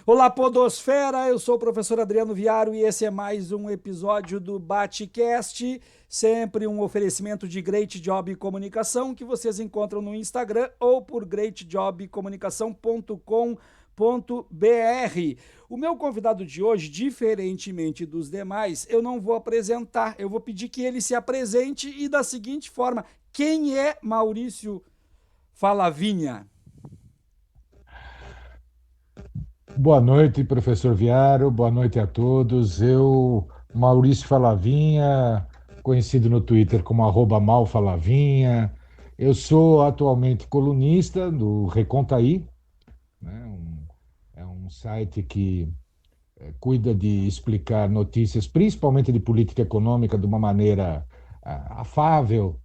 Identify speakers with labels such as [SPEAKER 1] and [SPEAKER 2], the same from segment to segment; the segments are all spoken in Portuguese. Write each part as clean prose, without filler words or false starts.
[SPEAKER 1] Olá, Podosfera! Eu sou o professor Adriano Viaro e esse é mais um episódio do Batecast, sempre um oferecimento de Great Job Comunicação que vocês encontram no Instagram ou por greatjobcomunicação.com.br. O meu convidado de hoje, diferentemente dos demais, eu não vou apresentar, eu vou pedir que ele se apresente e da seguinte forma: quem é Maurício Falavinha?
[SPEAKER 2] Boa noite, professor Viaro. Boa noite a todos. Maurício Falavinha, conhecido no Twitter como @malfalavinha. Eu sou atualmente colunista do Recontaí, né? É um site que cuida de explicar notícias, principalmente de política econômica, de uma maneira afável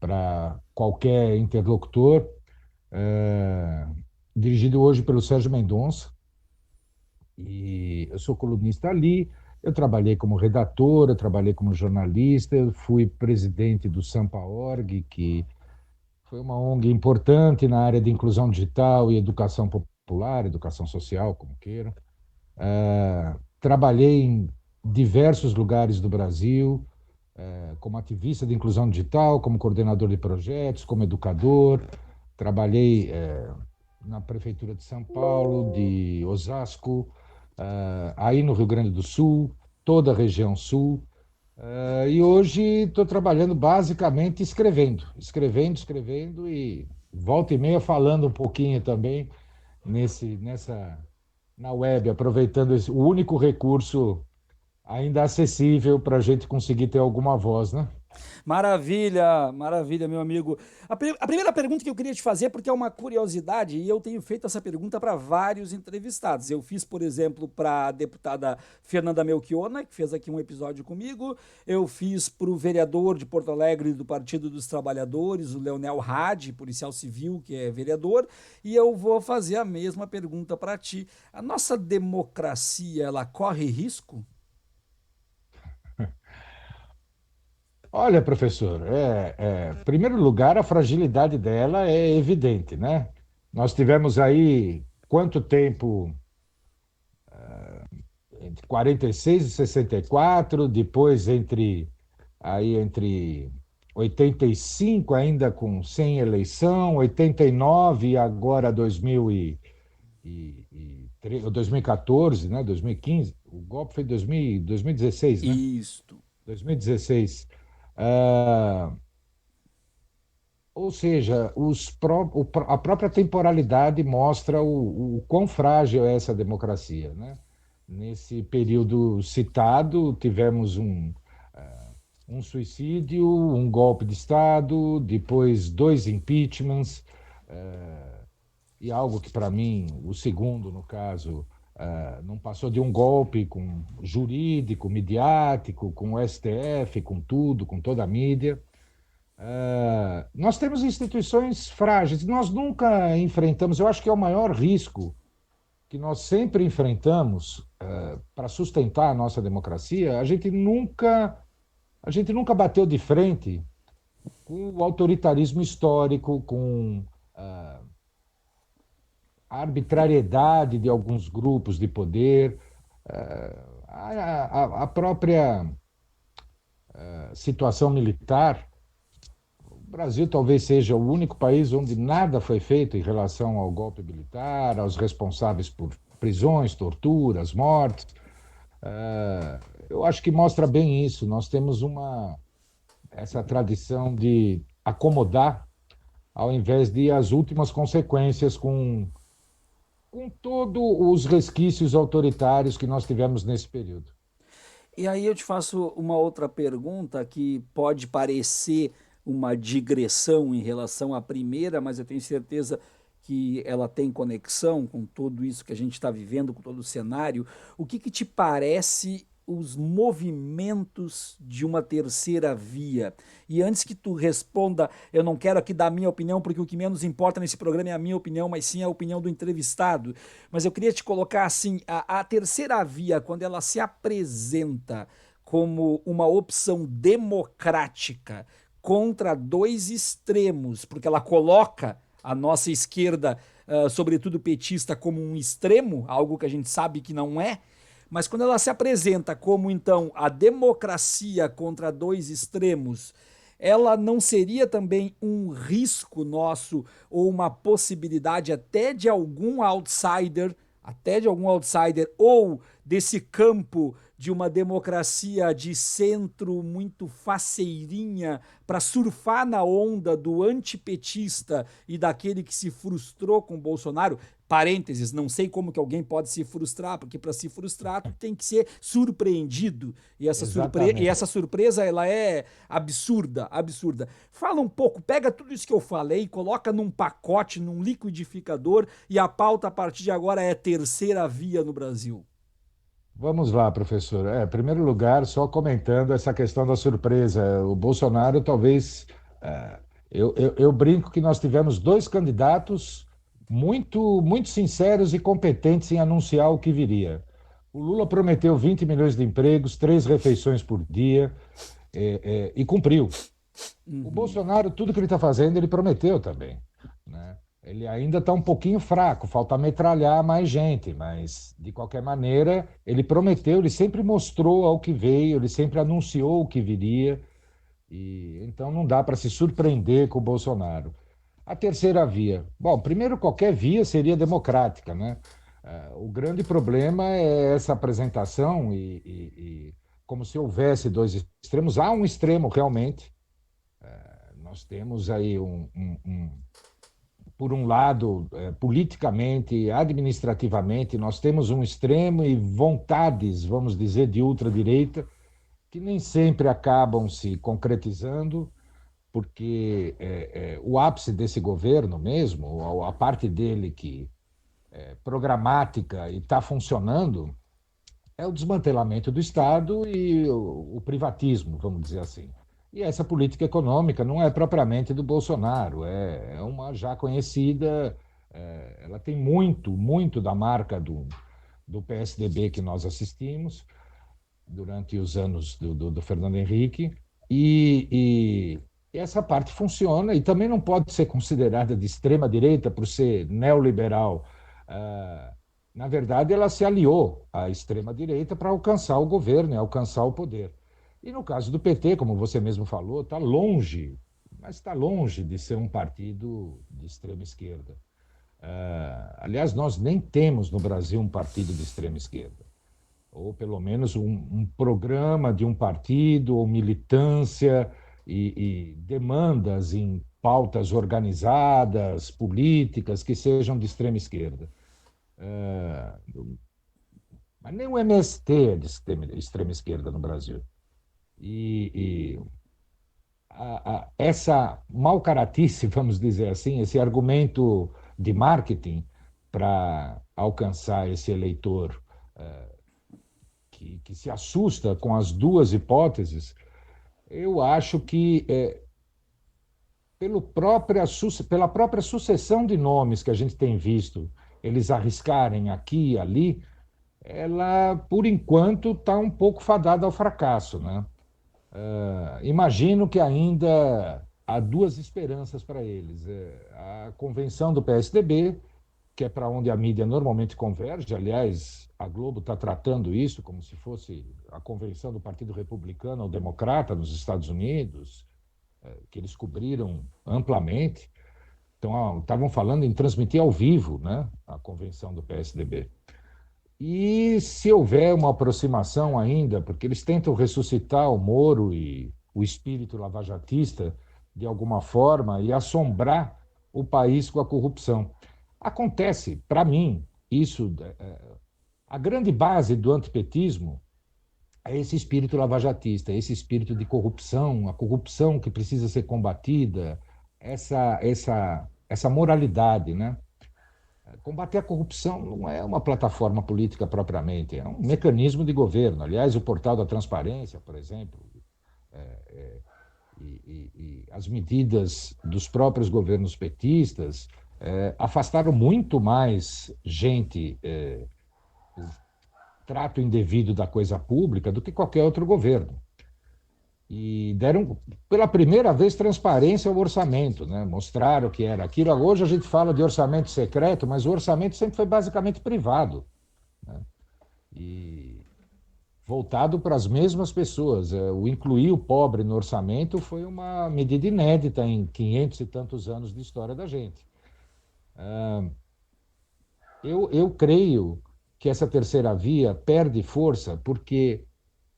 [SPEAKER 2] para qualquer interlocutor. eh, Dirigido hoje pelo Sérgio Mendonça. E eu sou colunista ali. Eu trabalhei como redator, eu trabalhei como jornalista, eu fui presidente do Sampa.org, que foi uma ONG importante na área de inclusão digital e educação popular, educação social, como queiram. Trabalhei em diversos lugares do Brasil, como ativista de inclusão digital, como coordenador de projetos, como educador. Trabalhei na prefeitura de São Paulo, de Osasco, aí no Rio Grande do Sul, toda a região sul. E hoje estou trabalhando basicamente escrevendo e volta e meia falando um pouquinho também na web, aproveitando o único recurso ainda acessível para a gente conseguir ter alguma voz, né?
[SPEAKER 1] Maravilha, maravilha, meu amigo. A primeira pergunta que eu queria te fazer, porque é uma curiosidade, e eu tenho feito essa pergunta para vários entrevistados. Eu fiz, por exemplo, para a deputada Fernanda Melchiona, que fez aqui um episódio comigo. Eu fiz para o vereador de Porto Alegre do Partido dos Trabalhadores, o Leonel Hadi, policial civil, que é vereador. E eu vou fazer a mesma pergunta para ti. A nossa democracia, ela corre risco?
[SPEAKER 2] Olha, professor, em primeiro lugar, a fragilidade dela é evidente, né? Nós tivemos aí quanto tempo? Entre 46 e 64, depois entre 85 ainda com sem eleição, 89 e agora 2014, né? 2015. O golpe foi em 2016, né?
[SPEAKER 1] Isto.
[SPEAKER 2] 2016. Ah, ou seja, a própria temporalidade mostra o quão frágil é essa democracia, né? Nesse período citado, tivemos um suicídio, um golpe de Estado, depois dois impeachments, e algo que, para mim, o segundo, no caso, não passou de um golpe com jurídico, midiático, com o STF, com tudo, com toda a mídia. Nós temos instituições frágeis, nós nunca enfrentamos, eu acho que é o maior risco que nós sempre enfrentamos para sustentar a nossa democracia, a gente nunca bateu de frente com o autoritarismo histórico, com a arbitrariedade de alguns grupos de poder, a própria situação militar. O Brasil talvez seja o único país onde nada foi feito em relação ao golpe militar, aos responsáveis por prisões, torturas, mortes. Eu acho que mostra bem isso. Nós temos essa tradição de acomodar ao invés de ir às últimas consequências com todos os resquícios autoritários que nós tivemos nesse período.
[SPEAKER 1] E aí eu te faço uma outra pergunta que pode parecer uma digressão em relação à primeira, mas eu tenho certeza que ela tem conexão com tudo isso que a gente está vivendo, com todo o cenário. O que que te parece os movimentos de uma terceira via? E antes que tu responda, eu não quero aqui dar a minha opinião, porque o que menos importa nesse programa é a minha opinião, mas sim a opinião do entrevistado. Mas eu queria te colocar assim: a terceira via, quando ela se apresenta como uma opção democrática contra dois extremos, porque ela coloca a nossa esquerda sobretudo petista, como um extremo, algo que a gente sabe que não é, mas quando ela se apresenta como, então, a democracia contra dois extremos, ela não seria também um risco nosso ou uma possibilidade até de algum outsider ou desse campo de uma democracia de centro muito faceirinha para surfar na onda do antipetista e daquele que se frustrou com o Bolsonaro? Parênteses, não sei como que alguém pode se frustrar, porque para se frustrar tu tem que ser surpreendido. E essa
[SPEAKER 2] Exatamente.
[SPEAKER 1] surpresa ela é absurda, absurda. Fala um pouco, pega tudo isso que eu falei, coloca num pacote, num liquidificador e a pauta a partir de agora é terceira via no Brasil.
[SPEAKER 2] Vamos lá, professor. Em primeiro lugar, só comentando essa questão da surpresa. O Bolsonaro, talvez. eh, eu brinco que nós tivemos dois candidatos muito sinceros e competentes em anunciar o que viria. O Lula prometeu 20 milhões de empregos, 3 refeições por dia, e cumpriu. O
[SPEAKER 1] Uhum.
[SPEAKER 2] Bolsonaro, tudo que ele está fazendo, ele prometeu também, né? Ele ainda está um pouquinho fraco, falta metralhar mais gente, mas de qualquer maneira, ele prometeu, ele sempre mostrou ao que veio, ele sempre anunciou o que viria, e então não dá para se surpreender com o Bolsonaro. A terceira via. Bom, primeiro, qualquer via seria democrática, né? O grande problema é essa apresentação como se houvesse dois extremos. Há um extremo realmente. Nós temos aí por um lado, politicamente, administrativamente, nós temos um extremo e vontades, vamos dizer, de ultradireita, que nem sempre acabam se concretizando, porque o ápice desse governo mesmo, a parte dele que é programática e está funcionando, é o desmantelamento do Estado e o privatismo, vamos dizer assim. E essa política econômica não é propriamente do Bolsonaro, é uma já conhecida, ela tem muito da marca do PSDB que nós assistimos durante os anos do Fernando Henrique, e essa parte funciona e também não pode ser considerada de extrema-direita por ser neoliberal. Ah, Na verdade, ela se aliou à extrema-direita para alcançar o governo e alcançar o poder. E no caso do PT, como você mesmo falou, está longe, mas está longe de ser um partido de extrema esquerda. Aliás, nós nem temos no Brasil um partido de extrema esquerda, ou pelo menos um programa de um partido ou militância e demandas em pautas organizadas, políticas, que sejam de extrema esquerda. Mas nem o MST é de extrema esquerda no Brasil. E essa malcaratice, vamos dizer assim, esse argumento de marketing para alcançar esse eleitor que se assusta com as duas hipóteses, eu acho que pela própria sucessão de nomes que a gente tem visto, eles arriscarem aqui e ali, ela, por enquanto, está um pouco fadada ao fracasso, né? Imagino que ainda há duas esperanças para eles. A convenção do PSDB, que é para onde a mídia normalmente converge. Aliás, a Globo está tratando isso como se fosse a convenção do Partido Republicano ou Democrata nos Estados Unidos, que eles cobriram amplamente. Então, estavam falando em transmitir ao vivo, né, a convenção do PSDB. E se houver uma aproximação ainda, porque eles tentam ressuscitar o Moro e o espírito lavajatista de alguma forma e assombrar o país com a corrupção. Acontece, para mim, isso, a grande base do antipetismo é esse espírito lavajatista, esse espírito de corrupção, a corrupção que precisa ser combatida, essa moralidade, né? Combater a corrupção não é uma plataforma política propriamente, é um mecanismo de governo. Aliás, o portal da transparência, por exemplo, e as medidas dos próprios governos petistas afastaram muito mais gente trato indevido da coisa pública do que qualquer outro governo. e deram, pela primeira vez, transparência ao orçamento, né? Mostraram que era aquilo. Hoje a gente fala de orçamento secreto, mas o orçamento sempre foi basicamente privado, né? E voltado para as mesmas pessoas. O incluir o pobre no orçamento foi uma medida inédita em 500 e tantos anos de história da gente. Eu creio que essa terceira via perde força porque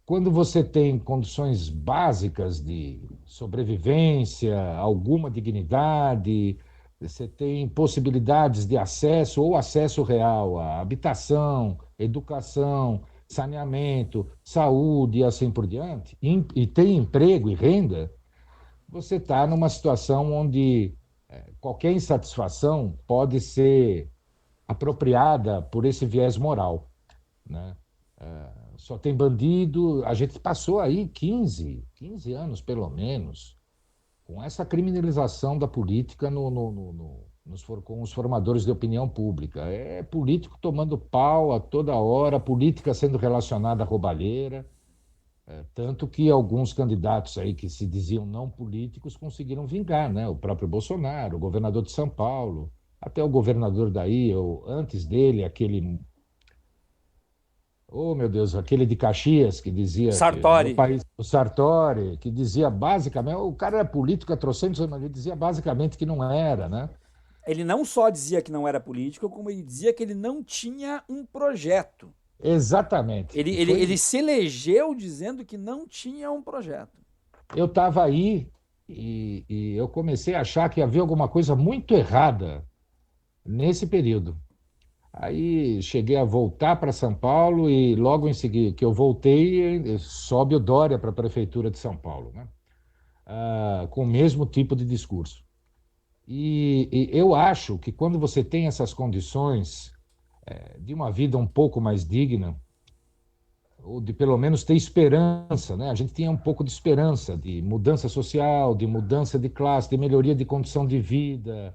[SPEAKER 2] quando você tem condições básicas de sobrevivência, alguma dignidade, você tem possibilidades de acesso ou acesso real à habitação, educação, saneamento, saúde e assim por diante, e tem emprego e renda, você está numa situação onde qualquer insatisfação pode ser apropriada por esse viés moral, né? Só tem bandido. A gente passou aí 15 anos, pelo menos, com essa criminalização da política com os formadores de opinião pública. É político tomando pau a toda hora, política sendo relacionada à roubalheira, tanto que alguns candidatos aí que se diziam não políticos conseguiram vingar, né? O próprio Bolsonaro, o governador de São Paulo, até o governador daí, ou antes dele, aquele. Oh, meu Deus, aquele de Caxias que dizia que meu
[SPEAKER 1] Sartori.
[SPEAKER 2] país, o Sartori, que dizia basicamente, o cara era político há trocentos anos, mas ele dizia basicamente que não era, né?
[SPEAKER 1] Ele não só dizia que não era político, como ele dizia que ele não tinha um projeto.
[SPEAKER 2] Exatamente.
[SPEAKER 1] Ele,
[SPEAKER 2] E
[SPEAKER 1] ele,
[SPEAKER 2] foi,
[SPEAKER 1] ele se elegeu dizendo que não tinha um projeto.
[SPEAKER 2] eu estava aí e eu comecei a achar que havia alguma coisa muito errada nesse período. Aí cheguei a voltar para São Paulo e logo em seguida que eu voltei, sobe o Dória para a prefeitura de São Paulo, né? Com o mesmo tipo de discurso. E eu acho que quando você tem essas condições de uma vida um pouco mais digna, ou de pelo menos ter esperança, né? A gente tinha um pouco de esperança de mudança social, de mudança de classe, de melhoria de condição de vida.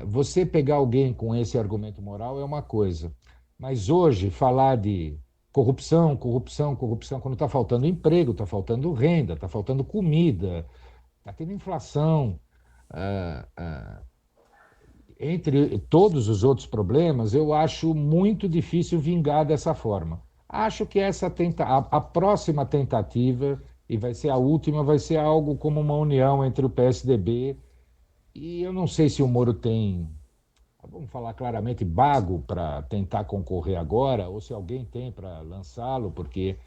[SPEAKER 2] Você pegar alguém com esse argumento moral é uma coisa, mas hoje falar de corrupção, corrupção, corrupção, quando está faltando emprego, está faltando renda, está faltando comida, está tendo inflação. ah, ah, Entre todos os outros problemas, eu acho muito difícil vingar dessa forma. Acho que a próxima tentativa, e vai ser a última, vai ser algo como uma união entre o PSDB e eu não sei se o Moro tem, vamos falar claramente, bago para tentar concorrer agora, ou se alguém tem para lançá-lo, porque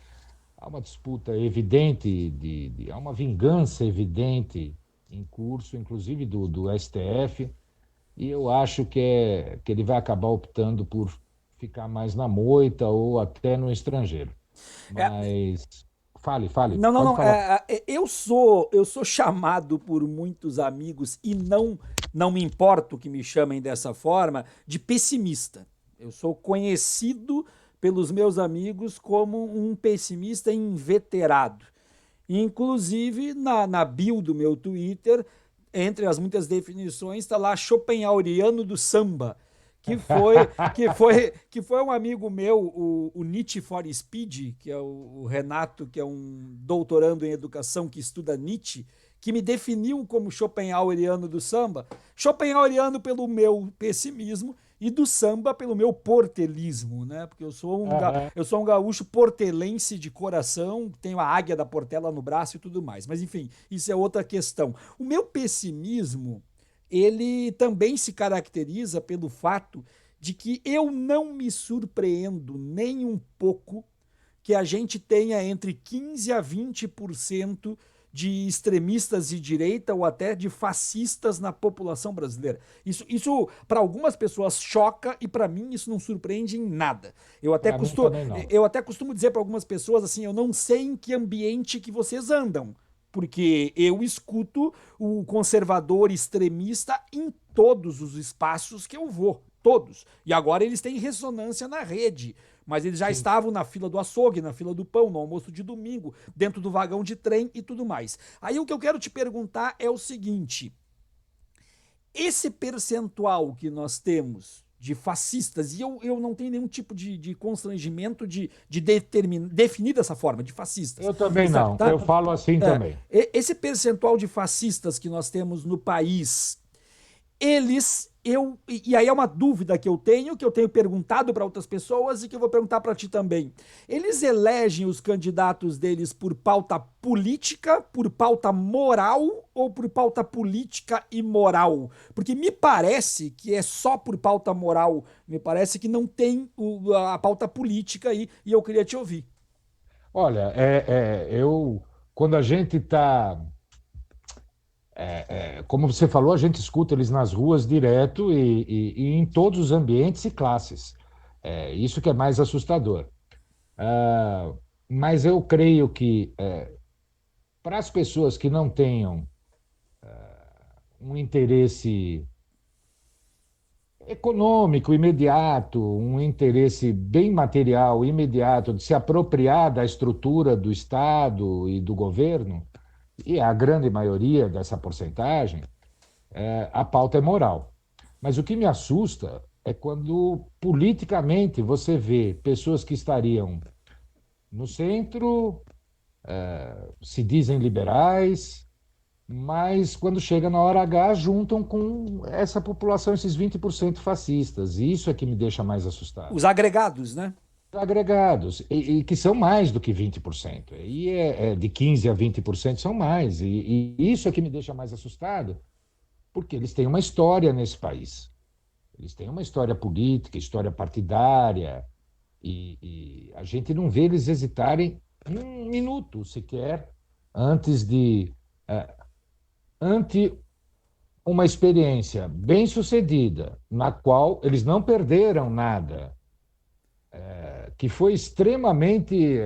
[SPEAKER 2] há uma disputa evidente, há uma vingança evidente em curso, inclusive do STF, e eu acho que ele vai acabar optando por ficar mais na moita ou até no estrangeiro.
[SPEAKER 1] É,
[SPEAKER 2] Mas fale,
[SPEAKER 1] não, não,
[SPEAKER 2] pode
[SPEAKER 1] não.
[SPEAKER 2] falar.
[SPEAKER 1] Eu sou chamado por muitos amigos e não me importo que me chamem dessa forma de pessimista. Eu sou conhecido pelos meus amigos como um pessimista inveterado. Inclusive, na bio do meu Twitter, entre as muitas definições, está lá Schopenhaueriano do samba, que foi um amigo meu, o Nietzsche for Speed, que é o Renato, que é um doutorando em educação que estuda Nietzsche, que me definiu como Schopenhaueriano do samba. Schopenhaueriano pelo meu pessimismo e do samba pelo meu portelismo, né? Porque
[SPEAKER 2] Aham.
[SPEAKER 1] eu sou um gaúcho portelense de coração, tenho a águia da Portela no braço e tudo mais. Mas enfim, isso é outra questão. O meu pessimismo, ele também se caracteriza pelo fato de que eu não me surpreendo nem um pouco que a gente tenha entre 15 a 20% de extremistas de direita ou até de fascistas na população brasileira. Isso para algumas pessoas choca e para mim isso não surpreende em nada. Eu até,
[SPEAKER 2] Para mim
[SPEAKER 1] costumo,
[SPEAKER 2] também não.
[SPEAKER 1] eu até costumo dizer para algumas pessoas assim, eu não sei em que ambiente que vocês andam, porque eu escuto o conservador extremista em todos os espaços que eu vou, todos. E agora eles têm ressonância na rede, mas eles já
[SPEAKER 2] Sim.
[SPEAKER 1] estavam na fila do açougue, na fila do pão, no almoço de domingo, dentro do vagão de trem e tudo mais. Aí o que eu quero te perguntar é o seguinte: esse percentual que nós temos de fascistas. E eu não tenho nenhum tipo de constrangimento de definir dessa forma, de fascistas.
[SPEAKER 2] Eu também
[SPEAKER 1] Sabe,
[SPEAKER 2] não,
[SPEAKER 1] tá?
[SPEAKER 2] eu falo assim
[SPEAKER 1] É,
[SPEAKER 2] também.
[SPEAKER 1] esse percentual de fascistas que nós temos no país, eles, e aí é uma dúvida que eu tenho perguntado para outras pessoas e que eu vou perguntar para ti também. Eles elegem os candidatos deles por pauta política, por pauta moral ou por pauta política e moral? Porque me parece que é só por pauta moral, me parece que não tem a pauta política aí, e eu queria te ouvir.
[SPEAKER 2] Olha, quando a gente está, como você falou, a gente escuta eles nas ruas direto e em todos os ambientes e classes. É isso que é mais assustador. Ah, mas eu creio que para as pessoas que não tenham um interesse econômico imediato, um interesse bem material imediato de se apropriar da estrutura do Estado e do governo, e a grande maioria dessa porcentagem, a pauta é moral. Mas o que me assusta é quando politicamente você vê pessoas que estariam no centro, se dizem liberais, mas quando chega na hora H, juntam com essa população, esses 20% fascistas. E isso é que me deixa mais assustado.
[SPEAKER 1] Os agregados, né?
[SPEAKER 2] Agregados, que são mais do que 20%. E de 15% a 20% são mais. E isso é que me deixa mais assustado, porque eles têm uma história nesse país. Eles têm uma história política, história partidária, e a gente não vê eles hesitarem um minuto sequer antes de. Ante uma experiência bem-sucedida, na qual eles não perderam nada, que foi extremamente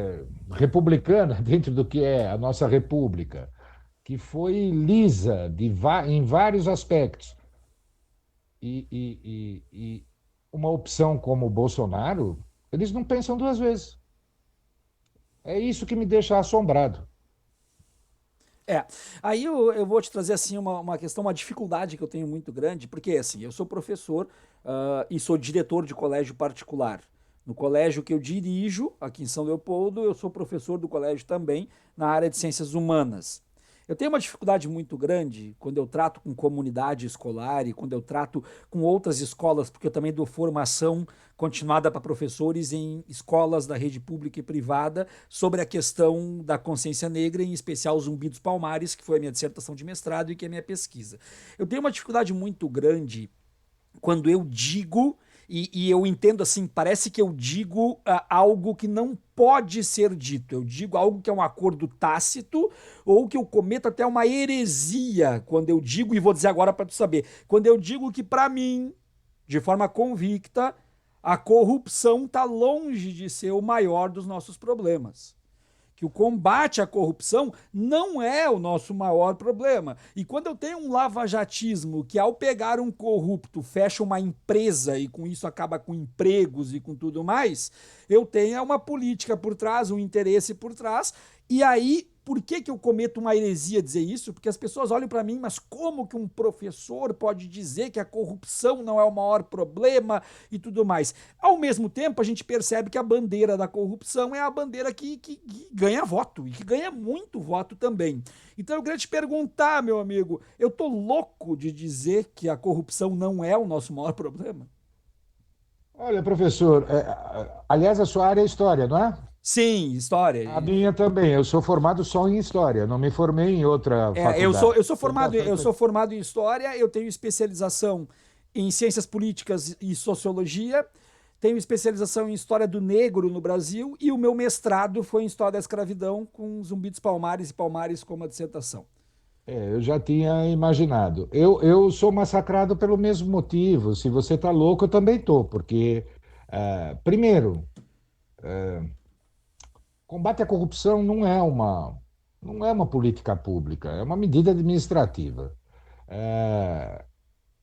[SPEAKER 2] republicana dentro do que é a nossa república, que foi lisa em vários aspectos. E uma opção como o Bolsonaro, eles não pensam duas vezes. É isso que me deixa assombrado.
[SPEAKER 1] É, aí eu vou te trazer assim uma questão, uma dificuldade que eu tenho muito grande, porque assim, eu sou professor e sou diretor de colégio particular. No colégio que eu dirijo, aqui em São Leopoldo, eu sou professor do colégio também na área de ciências humanas. Eu tenho uma dificuldade muito grande quando eu trato com comunidade escolar e quando eu trato com outras escolas, porque eu também dou formação continuada para professores em escolas da rede pública e privada sobre a questão da consciência negra, em especial Zumbi dos Palmares, que foi a minha dissertação de mestrado e que é a minha pesquisa. Eu tenho uma dificuldade muito grande quando eu digo, e eu entendo assim, parece que eu digo algo que não pode ser dito. Eu digo algo que é um acordo tácito ou que eu cometo até uma heresia quando eu digo, e vou dizer agora para tu saber, quando eu digo que para mim, de forma convicta, a corrupção está longe de ser o maior dos nossos problemas, que o combate à corrupção não é o nosso maior problema. E quando eu tenho um lavajatismo que, ao pegar um corrupto, fecha uma empresa e com isso acaba com empregos e com tudo mais, eu tenho uma política por trás, um interesse por trás, e aí. Por que eu cometo uma heresia dizer isso? Porque as pessoas olham para mim, mas como que um professor pode dizer que a corrupção não é o maior problema e tudo mais? Ao mesmo tempo, a gente percebe que a bandeira da corrupção é a bandeira que ganha voto e que ganha muito voto também. Então eu queria te perguntar, meu amigo, eu tô louco de dizer que a corrupção não é o nosso maior problema?
[SPEAKER 2] Olha, professor, aliás, a sua área é história, não é?
[SPEAKER 1] Sim, história.
[SPEAKER 2] A minha também. Eu sou formado só em história, não me formei em outra
[SPEAKER 1] É, eu sou,
[SPEAKER 2] faculdade.
[SPEAKER 1] eu sou
[SPEAKER 2] Sou
[SPEAKER 1] formado, eu
[SPEAKER 2] bastante.
[SPEAKER 1] sou formado em história, eu tenho especialização em ciências políticas e sociologia, tenho especialização em história do negro no Brasil e o meu mestrado foi em história da escravidão com Zumbi dos Palmares e Palmares como a dissertação.
[SPEAKER 2] Eu já tinha imaginado. Eu sou massacrado pelo mesmo motivo. Se você está louco, eu também estou, porque, primeiro, combate à corrupção não é uma política pública, é uma medida administrativa. É,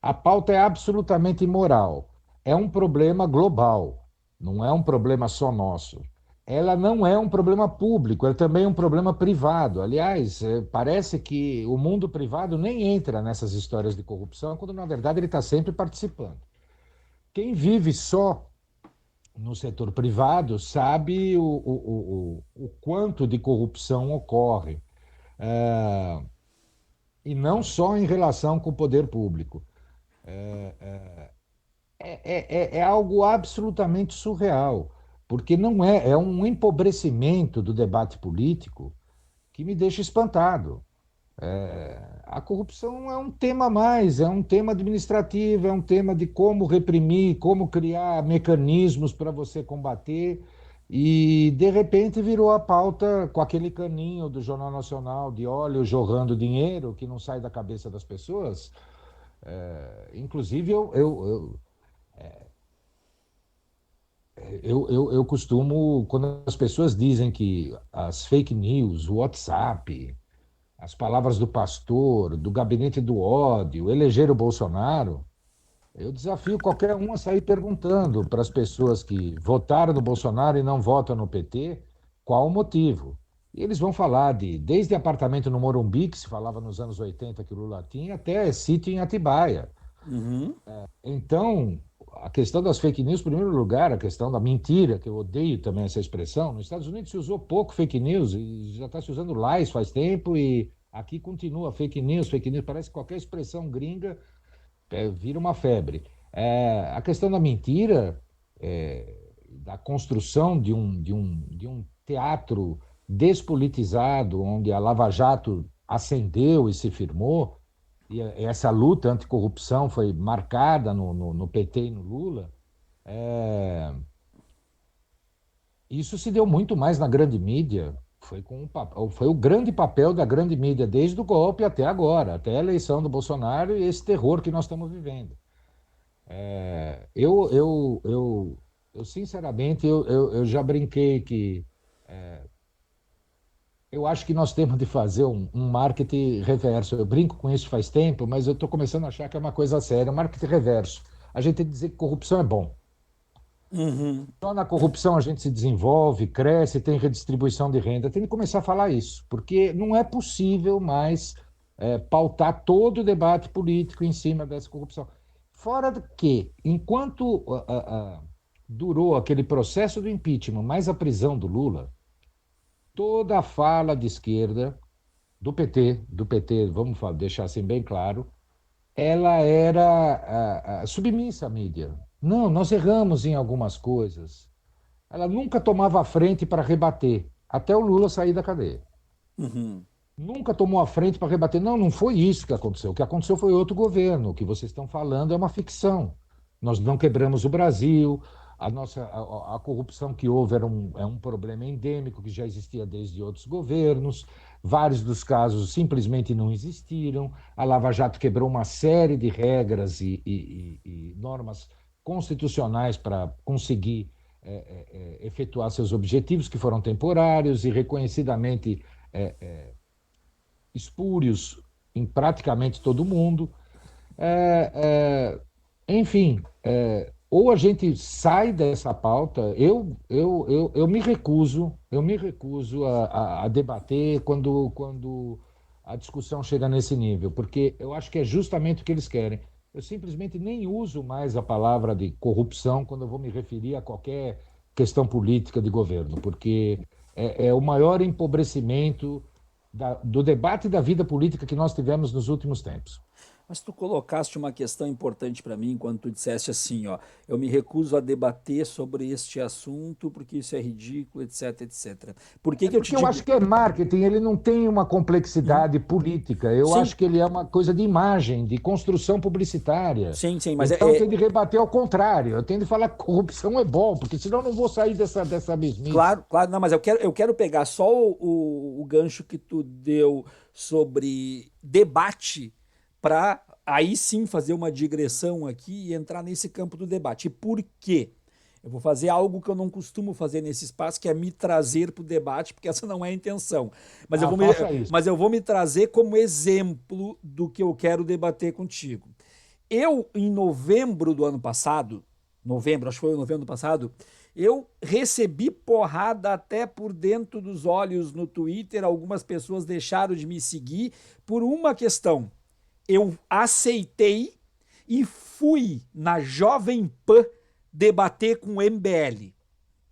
[SPEAKER 2] a pauta é absolutamente imoral. É um problema global, não é um problema só nosso. Ela não é um problema público, é também um problema privado. Aliás, parece que o mundo privado nem entra nessas histórias de corrupção, quando na verdade ele está sempre participando. Quem vive só no setor privado sabe o quanto de corrupção ocorre, é, e não só em relação com o poder público. É algo absolutamente surreal, porque não é um empobrecimento do debate político que me deixa espantado. A corrupção é um tema a mais, é um tema administrativo, é um tema de como reprimir, como criar mecanismos para você combater, e de repente virou a pauta com aquele caninho do Jornal Nacional de óleo jorrando dinheiro que não sai da cabeça das pessoas. Inclusive, eu costumo, quando as pessoas dizem que as fake news, o WhatsApp, as palavras do pastor, do gabinete do ódio, eleger o Bolsonaro, eu desafio qualquer um a sair perguntando para as pessoas que votaram no Bolsonaro e não votam no PT qual o motivo. E eles vão falar desde apartamento no Morumbi, que se falava nos anos 80 que o Lula tinha, até sítio em Atibaia.
[SPEAKER 1] Uhum.
[SPEAKER 2] Então, a questão das fake news, em primeiro lugar, a questão da mentira, que eu odeio também essa expressão. Nos Estados Unidos se usou pouco fake news, e já está se usando lies faz tempo, e aqui continua fake news, parece que qualquer expressão gringa vira uma febre. A questão da mentira, da construção de um teatro despolitizado, onde a Lava Jato ascendeu e se firmou, e essa luta anticorrupção foi marcada no PT e no Lula. Isso se deu muito mais na grande mídia. Foi o grande papel da grande mídia, desde o golpe até agora, até a eleição do Bolsonaro e esse terror que nós estamos vivendo. Eu sinceramente, eu já brinquei que eu acho que nós temos de fazer um marketing reverso. Eu brinco com isso faz tempo, mas eu estou começando a achar que é uma coisa séria. Um marketing reverso. A gente tem que dizer que corrupção é bom.
[SPEAKER 1] Uhum.
[SPEAKER 2] Só na corrupção a gente se desenvolve, cresce, tem redistribuição de renda. Tem que começar a falar isso, porque não é possível mais pautar todo o debate político em cima dessa corrupção. Fora do que, enquanto durou aquele processo do impeachment, mais a prisão do Lula, toda a fala de esquerda, do PT, vamos deixar assim bem claro, ela era submissa à mídia. Não, nós erramos em algumas coisas. Ela nunca tomava a frente para rebater, até o Lula sair da cadeia.
[SPEAKER 1] Uhum.
[SPEAKER 2] Nunca tomou a frente para rebater. Não, não foi isso que aconteceu. O que aconteceu foi outro governo. O que vocês estão falando é uma ficção. Nós não quebramos o Brasil. A corrupção que houve é um problema endêmico que já existia desde outros governos. Vários dos casos simplesmente não existiram. A Lava Jato quebrou uma série de regras e normas constitucionais para conseguir efetuar seus objetivos, que foram temporários e reconhecidamente espúrios em praticamente todo mundo. É, Enfim, ou a gente sai dessa pauta, eu me recuso a debater quando a discussão chega nesse nível, porque eu acho que é justamente o que eles querem. Eu simplesmente nem uso mais a palavra de corrupção quando eu vou me referir a qualquer questão política de governo, porque é o maior empobrecimento do debate da vida política que nós tivemos nos últimos tempos.
[SPEAKER 1] Mas tu colocaste uma questão importante para mim quando tu disseste assim, ó, eu me recuso a debater sobre este assunto porque isso é ridículo, etc, etc. Por que que eu te
[SPEAKER 2] Porque eu
[SPEAKER 1] digo?
[SPEAKER 2] acho que é marketing, ele não tem uma
[SPEAKER 1] Uhum.
[SPEAKER 2] complexidade política. Eu
[SPEAKER 1] Sim,
[SPEAKER 2] acho que ele é uma coisa de imagem, de construção publicitária.
[SPEAKER 1] sim, mas
[SPEAKER 2] Então, eu tenho de rebater ao contrário. Eu tenho de falar que corrupção é bom, porque senão eu não vou sair dessa mesmice.
[SPEAKER 1] claro, claro, não, mas eu quero pegar só o gancho que tu deu sobre debate para aí sim fazer uma digressão aqui e entrar nesse campo do debate. E por quê? Eu vou fazer algo que eu não costumo fazer nesse espaço, que é me trazer para o debate, porque essa não é a intenção. Mas eu
[SPEAKER 2] Ah,
[SPEAKER 1] vou me,
[SPEAKER 2] faça isso.
[SPEAKER 1] mas eu vou me trazer como exemplo do que eu quero debater contigo. Eu, em novembro do ano passado, novembro, acho que foi novembro do passado, eu recebi porrada até por dentro dos olhos no Twitter. Algumas pessoas deixaram de me seguir por uma questão. Eu aceitei e fui na Jovem Pan debater com o MBL.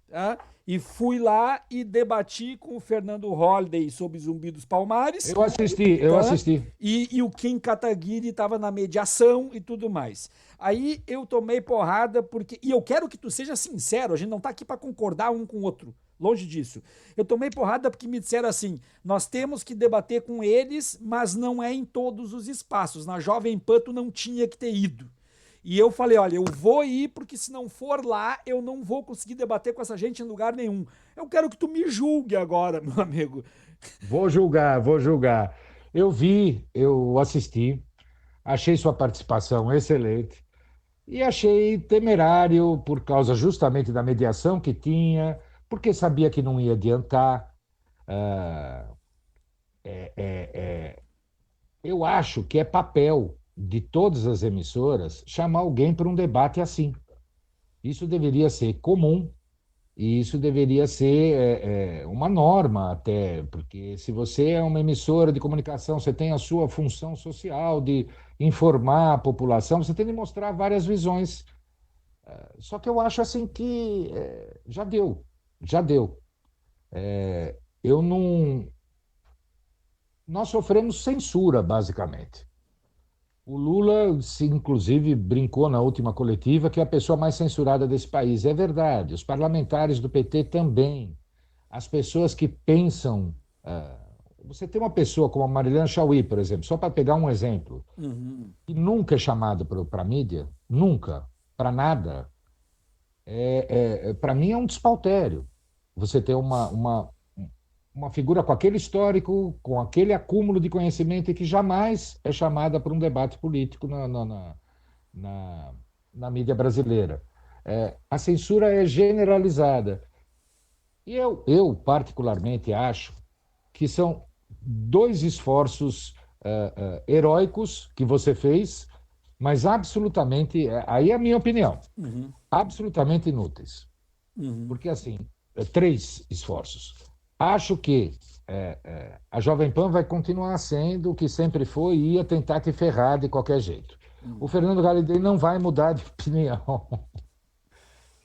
[SPEAKER 1] Tá? E fui lá e debati com o Fernando Holliday sobre Zumbi dos Palmares.
[SPEAKER 2] Eu
[SPEAKER 1] Tá?
[SPEAKER 2] assisti.
[SPEAKER 1] E o Kim Kataguiri estava na mediação e tudo mais. Aí eu tomei porrada porque. E eu quero que tu seja sincero, a gente não tá aqui para concordar um com o outro. Longe disso. Eu tomei porrada porque me disseram assim: nós temos que debater com eles, mas não é em todos os espaços. Na Jovem Pan tu não tinha que ter ido. E eu falei: olha, eu vou ir porque se não for lá, eu não vou conseguir debater com essa gente em lugar nenhum. Eu quero que tu me julgue agora, meu amigo.
[SPEAKER 2] Vou julgar, vou julgar. Eu vi, eu assisti, achei sua participação excelente e achei temerário por causa justamente da mediação que tinha, porque sabia que não ia adiantar. Ah, é, é, é, eu acho que é papel de todas as emissoras chamar alguém para um debate assim. Isso deveria ser comum. E isso deveria ser uma norma até, porque se você é uma emissora de comunicação, você tem a sua função social de informar a população, você tem de mostrar várias visões. Só que eu acho assim que já deu, já deu. Eu não. Nós sofremos censura, basicamente. O Lula, inclusive, brincou na última coletiva que é a pessoa mais censurada desse país. É verdade. Os parlamentares do PT também. As pessoas que pensam. Você tem uma pessoa como a Marilena Chauí, por exemplo, só para pegar um exemplo,
[SPEAKER 1] Uhum.
[SPEAKER 2] que nunca é chamada para a mídia, nunca, para nada. Para mim é um despautério. Você ter uma figura com aquele histórico, com aquele acúmulo de conhecimento e que jamais é chamada para um debate político na, na mídia brasileira. A censura é generalizada. E eu particularmente acho que são dois esforços heróicos que você fez, mas absolutamente, aí é a minha opinião,
[SPEAKER 1] Uhum.
[SPEAKER 2] absolutamente inúteis.
[SPEAKER 1] Uhum.
[SPEAKER 2] Porque, assim, três esforços. Acho que a Jovem Pan vai continuar sendo o que sempre foi e ia tentar te ferrar de qualquer jeito. O
[SPEAKER 1] Uhum.
[SPEAKER 2] Fernando Holliday não vai mudar de opinião.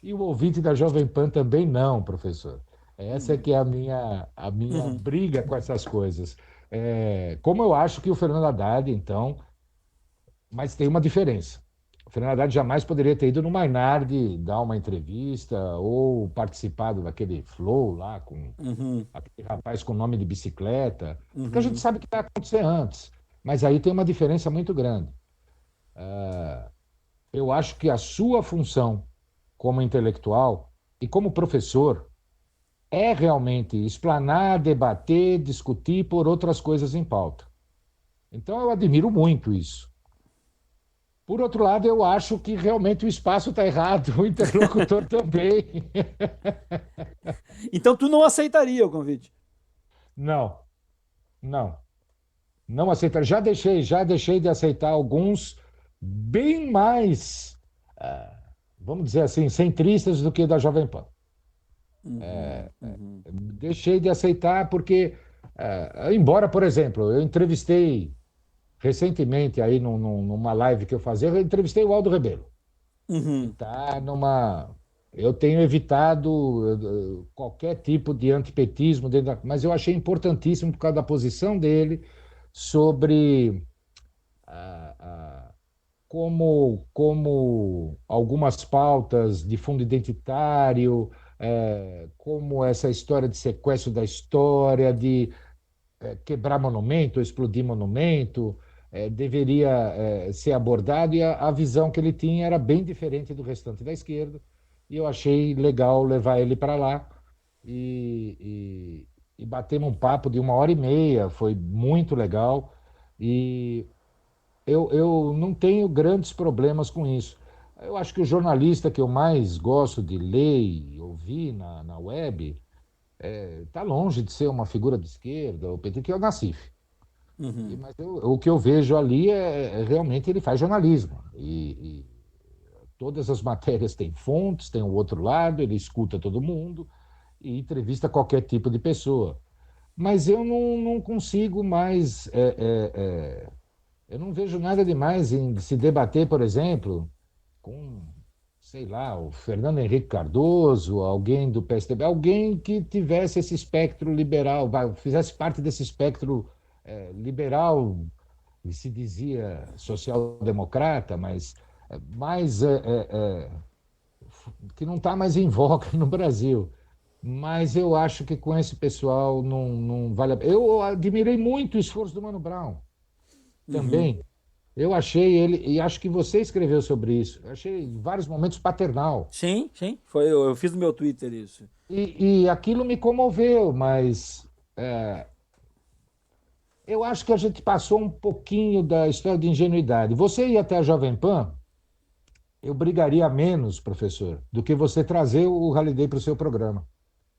[SPEAKER 2] E o ouvinte da Jovem Pan também não, professor. Essa é
[SPEAKER 1] Uhum.
[SPEAKER 2] que é a minha
[SPEAKER 1] Uhum.
[SPEAKER 2] briga com essas coisas. Como eu acho que o Fernando Haddad, então, mas tem uma diferença. O Fernando Haddad jamais poderia ter ido no Mainardi dar uma entrevista ou participado daquele flow lá com
[SPEAKER 1] Uhum.
[SPEAKER 2] aquele rapaz com nome de bicicleta, porque a gente
[SPEAKER 1] Uhum.
[SPEAKER 2] sabe que vai acontecer antes. Mas aí tem uma diferença muito grande. Eu acho que a sua função como intelectual e como professor é realmente explanar, debater, discutir por outras coisas em pauta. Então eu admiro muito isso. Por outro lado, eu acho que realmente o espaço está errado, o interlocutor também.
[SPEAKER 1] Então tu não aceitaria o convite?
[SPEAKER 2] Não, não, não aceito. Já deixei de aceitar alguns bem mais, vamos dizer assim, centristas do que da Jovem Pan.
[SPEAKER 1] Uhum. Uhum.
[SPEAKER 2] Deixei de aceitar porque, embora, por exemplo, eu entrevistei recentemente aí numa live que eu fazia, eu entrevistei o Aldo Rebelo. E
[SPEAKER 1] Uhum.
[SPEAKER 2] tá numa. Eu tenho evitado qualquer tipo de antipetismo, mas eu achei importantíssimo por causa da posição dele sobre ah, ah, como algumas pautas de fundo identitário, como essa história de sequestro da história, de quebrar monumento, explodir monumento, deveria ser abordado, e a visão que ele tinha era bem diferente do restante da esquerda, e eu achei legal levar ele para lá e batemos um papo de 1 hora e meia, foi muito legal, e eu não tenho grandes problemas com isso. Eu acho que o jornalista que eu mais gosto de ler e ouvir na web está longe de ser uma figura de esquerda, o PT, que é o Nassif.
[SPEAKER 1] Uhum.
[SPEAKER 2] Mas o que eu vejo ali realmente ele faz jornalismo. E todas as matérias têm fontes, tem o outro lado, ele escuta todo mundo e entrevista qualquer tipo de pessoa. Mas eu não consigo mais Eu não vejo nada demais em se debater, por exemplo, com, sei lá, o Fernando Henrique Cardoso, alguém do PSDB, alguém que tivesse esse espectro liberal, fizesse parte desse espectro liberal, que se dizia social-democrata, mas mais que não está mais em voga no Brasil. Mas eu acho que com esse pessoal não vale a pena. Eu admirei muito o esforço do Mano Brown
[SPEAKER 1] Uhum.
[SPEAKER 2] também. Eu achei ele, e acho que você escreveu sobre isso, eu achei em vários momentos paternal.
[SPEAKER 1] Sim, sim. Foi, eu fiz no meu Twitter isso.
[SPEAKER 2] E aquilo me comoveu, mas eu acho que a gente passou um pouquinho da história de ingenuidade. Você ir até a Jovem Pan, eu brigaria menos, professor, do que você trazer o Halliday para o seu programa.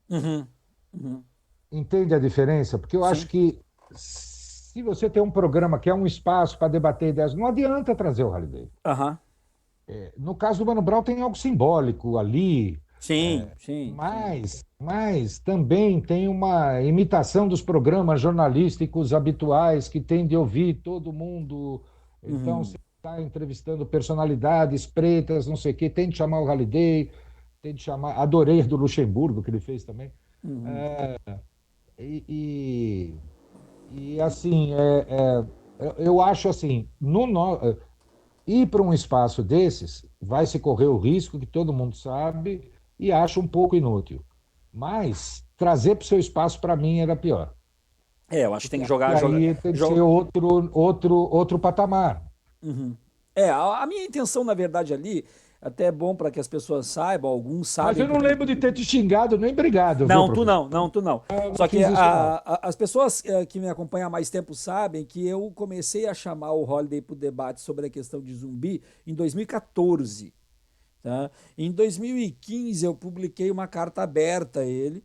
[SPEAKER 1] Uhum. Uhum.
[SPEAKER 2] Entende a diferença? Porque eu acho
[SPEAKER 1] Sim.
[SPEAKER 2] que se você tem um programa que é um espaço para debater ideias, não adianta trazer o Halliday.
[SPEAKER 1] Aham.
[SPEAKER 2] No caso do Mano Brown, tem algo simbólico ali,
[SPEAKER 1] Sim, sim, sim.
[SPEAKER 2] mas também tem uma imitação dos programas jornalísticos habituais que tem de ouvir todo mundo. Então, você
[SPEAKER 1] Uhum.
[SPEAKER 2] está entrevistando personalidades pretas, não sei o quê, tem de chamar o Halliday, tem de chamar. Adorei a do Luxemburgo, que ele fez também.
[SPEAKER 1] Uhum.
[SPEAKER 2] E, assim, eu acho assim, ir para um espaço desses vai se correr o risco que todo mundo sabe e acha um pouco inútil. Mas trazer para o seu espaço, para mim, era pior.
[SPEAKER 1] É, eu acho que tem
[SPEAKER 2] Porque
[SPEAKER 1] que jogar,
[SPEAKER 2] aí tem que ser outro patamar.
[SPEAKER 1] Uhum. A minha intenção, na verdade, ali, até é bom para que as pessoas saibam, alguns
[SPEAKER 2] Mas
[SPEAKER 1] sabem,
[SPEAKER 2] eu não
[SPEAKER 1] porque.
[SPEAKER 2] lembro de ter te xingado nem brigado, viu,
[SPEAKER 1] Não, tu
[SPEAKER 2] professor?
[SPEAKER 1] não, não, tu não.
[SPEAKER 2] Eu não
[SPEAKER 1] Só que
[SPEAKER 2] fiz isso, não.
[SPEAKER 1] as pessoas que me acompanham há mais tempo sabem que eu comecei a chamar o Holiday para o debate sobre a questão de zumbi em 2014. Tá? Em 2015 eu publiquei uma carta aberta a ele.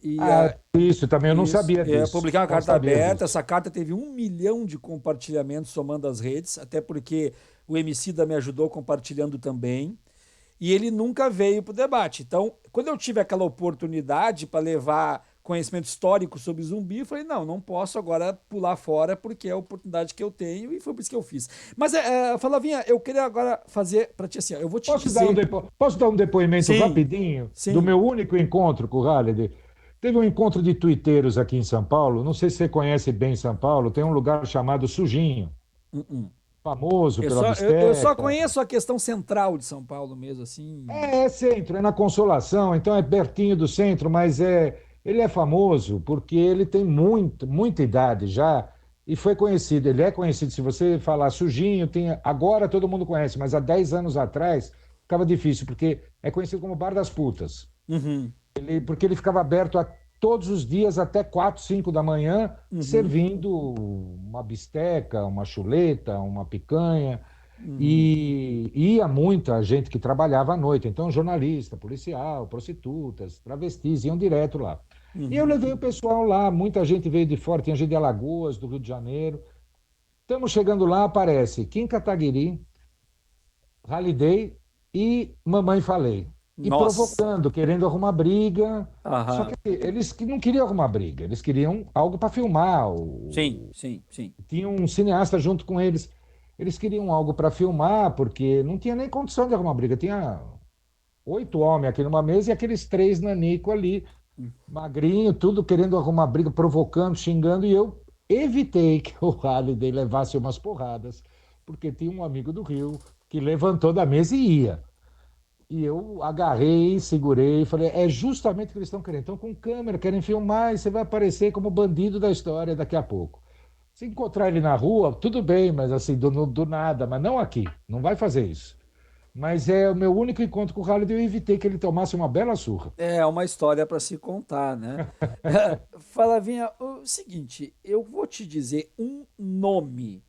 [SPEAKER 1] E
[SPEAKER 2] Ah, isso também eu não
[SPEAKER 1] isso,
[SPEAKER 2] sabia disso.
[SPEAKER 1] publiquei uma
[SPEAKER 2] Não
[SPEAKER 1] carta
[SPEAKER 2] sabia
[SPEAKER 1] aberta.
[SPEAKER 2] disso.
[SPEAKER 1] Essa carta teve 1 milhão de compartilhamentos somando as redes, até porque o Emicida me ajudou compartilhando também. E ele nunca veio para o debate. Então, quando eu tive aquela oportunidade para levar conhecimento histórico sobre zumbi, eu falei, não, não posso agora pular fora porque é a oportunidade que eu tenho e foi por isso que eu fiz. Mas, Falavinha, eu queria agora fazer para ti assim, ó, eu vou te dizer,
[SPEAKER 2] Posso dar um depoimento
[SPEAKER 1] sim,
[SPEAKER 2] rapidinho do
[SPEAKER 1] sim,
[SPEAKER 2] meu único encontro com o Halliday? Teve um encontro de tuiteiros aqui em São Paulo. Não sei se você conhece bem São Paulo. Tem um lugar chamado Sujinho,
[SPEAKER 1] uh-uh.
[SPEAKER 2] famoso pela
[SPEAKER 1] Eu só
[SPEAKER 2] bisteca.
[SPEAKER 1] conheço a questão central de São Paulo mesmo, assim.
[SPEAKER 2] É centro, é na Consolação, então é pertinho do centro, mas ele é famoso porque ele tem muita idade já e foi conhecido. Ele é conhecido. Se você falar Sujinho, agora todo mundo conhece, mas há 10 anos atrás ficava difícil, porque é conhecido como Bar das Putas.
[SPEAKER 1] Uhum,
[SPEAKER 2] Porque ele ficava aberto todos os dias até 4, 5 da manhã,
[SPEAKER 1] uhum,
[SPEAKER 2] servindo uma bisteca, uma chuleta, uma picanha.
[SPEAKER 1] uhum,
[SPEAKER 2] E ia muita gente que trabalhava à noite, então jornalista, policial, prostitutas, travestis, iam direto lá. E eu
[SPEAKER 1] uhum.
[SPEAKER 2] levei o pessoal lá, muita gente veio de fora, tinha gente de Alagoas, do Rio de Janeiro. Estamos chegando lá, aparece Kim Kataguiri, Halliday e Mamãe Falei. E
[SPEAKER 1] Nossa.
[SPEAKER 2] provocando, querendo arrumar briga. Só que
[SPEAKER 1] Aham.
[SPEAKER 2] eles que não queriam arrumar briga, eles queriam algo para filmar.
[SPEAKER 1] Sim, sim, sim.
[SPEAKER 2] Tinha um cineasta junto com eles. Eles queriam algo para filmar, porque não tinha nem condição de arrumar briga. Tinha 8 homens aqui numa mesa e aqueles 3 nanico ali, magrinho, tudo querendo arrumar briga, provocando, xingando. E eu evitei que o Halliday levasse umas porradas, porque tinha um amigo do Rio que levantou da mesa e ia. E eu agarrei, segurei e falei: é justamente o que eles estão querendo. Estão com câmera, querem filmar e você vai aparecer como bandido da história daqui a pouco. Se encontrar ele na rua, tudo bem, mas assim, do nada, mas não aqui. Não vai fazer isso. Mas é o meu único encontro com o Khalid, eu evitei que ele tomasse uma bela surra.
[SPEAKER 1] É uma história para se contar, né? Falavinha, o seguinte, eu vou te dizer um nome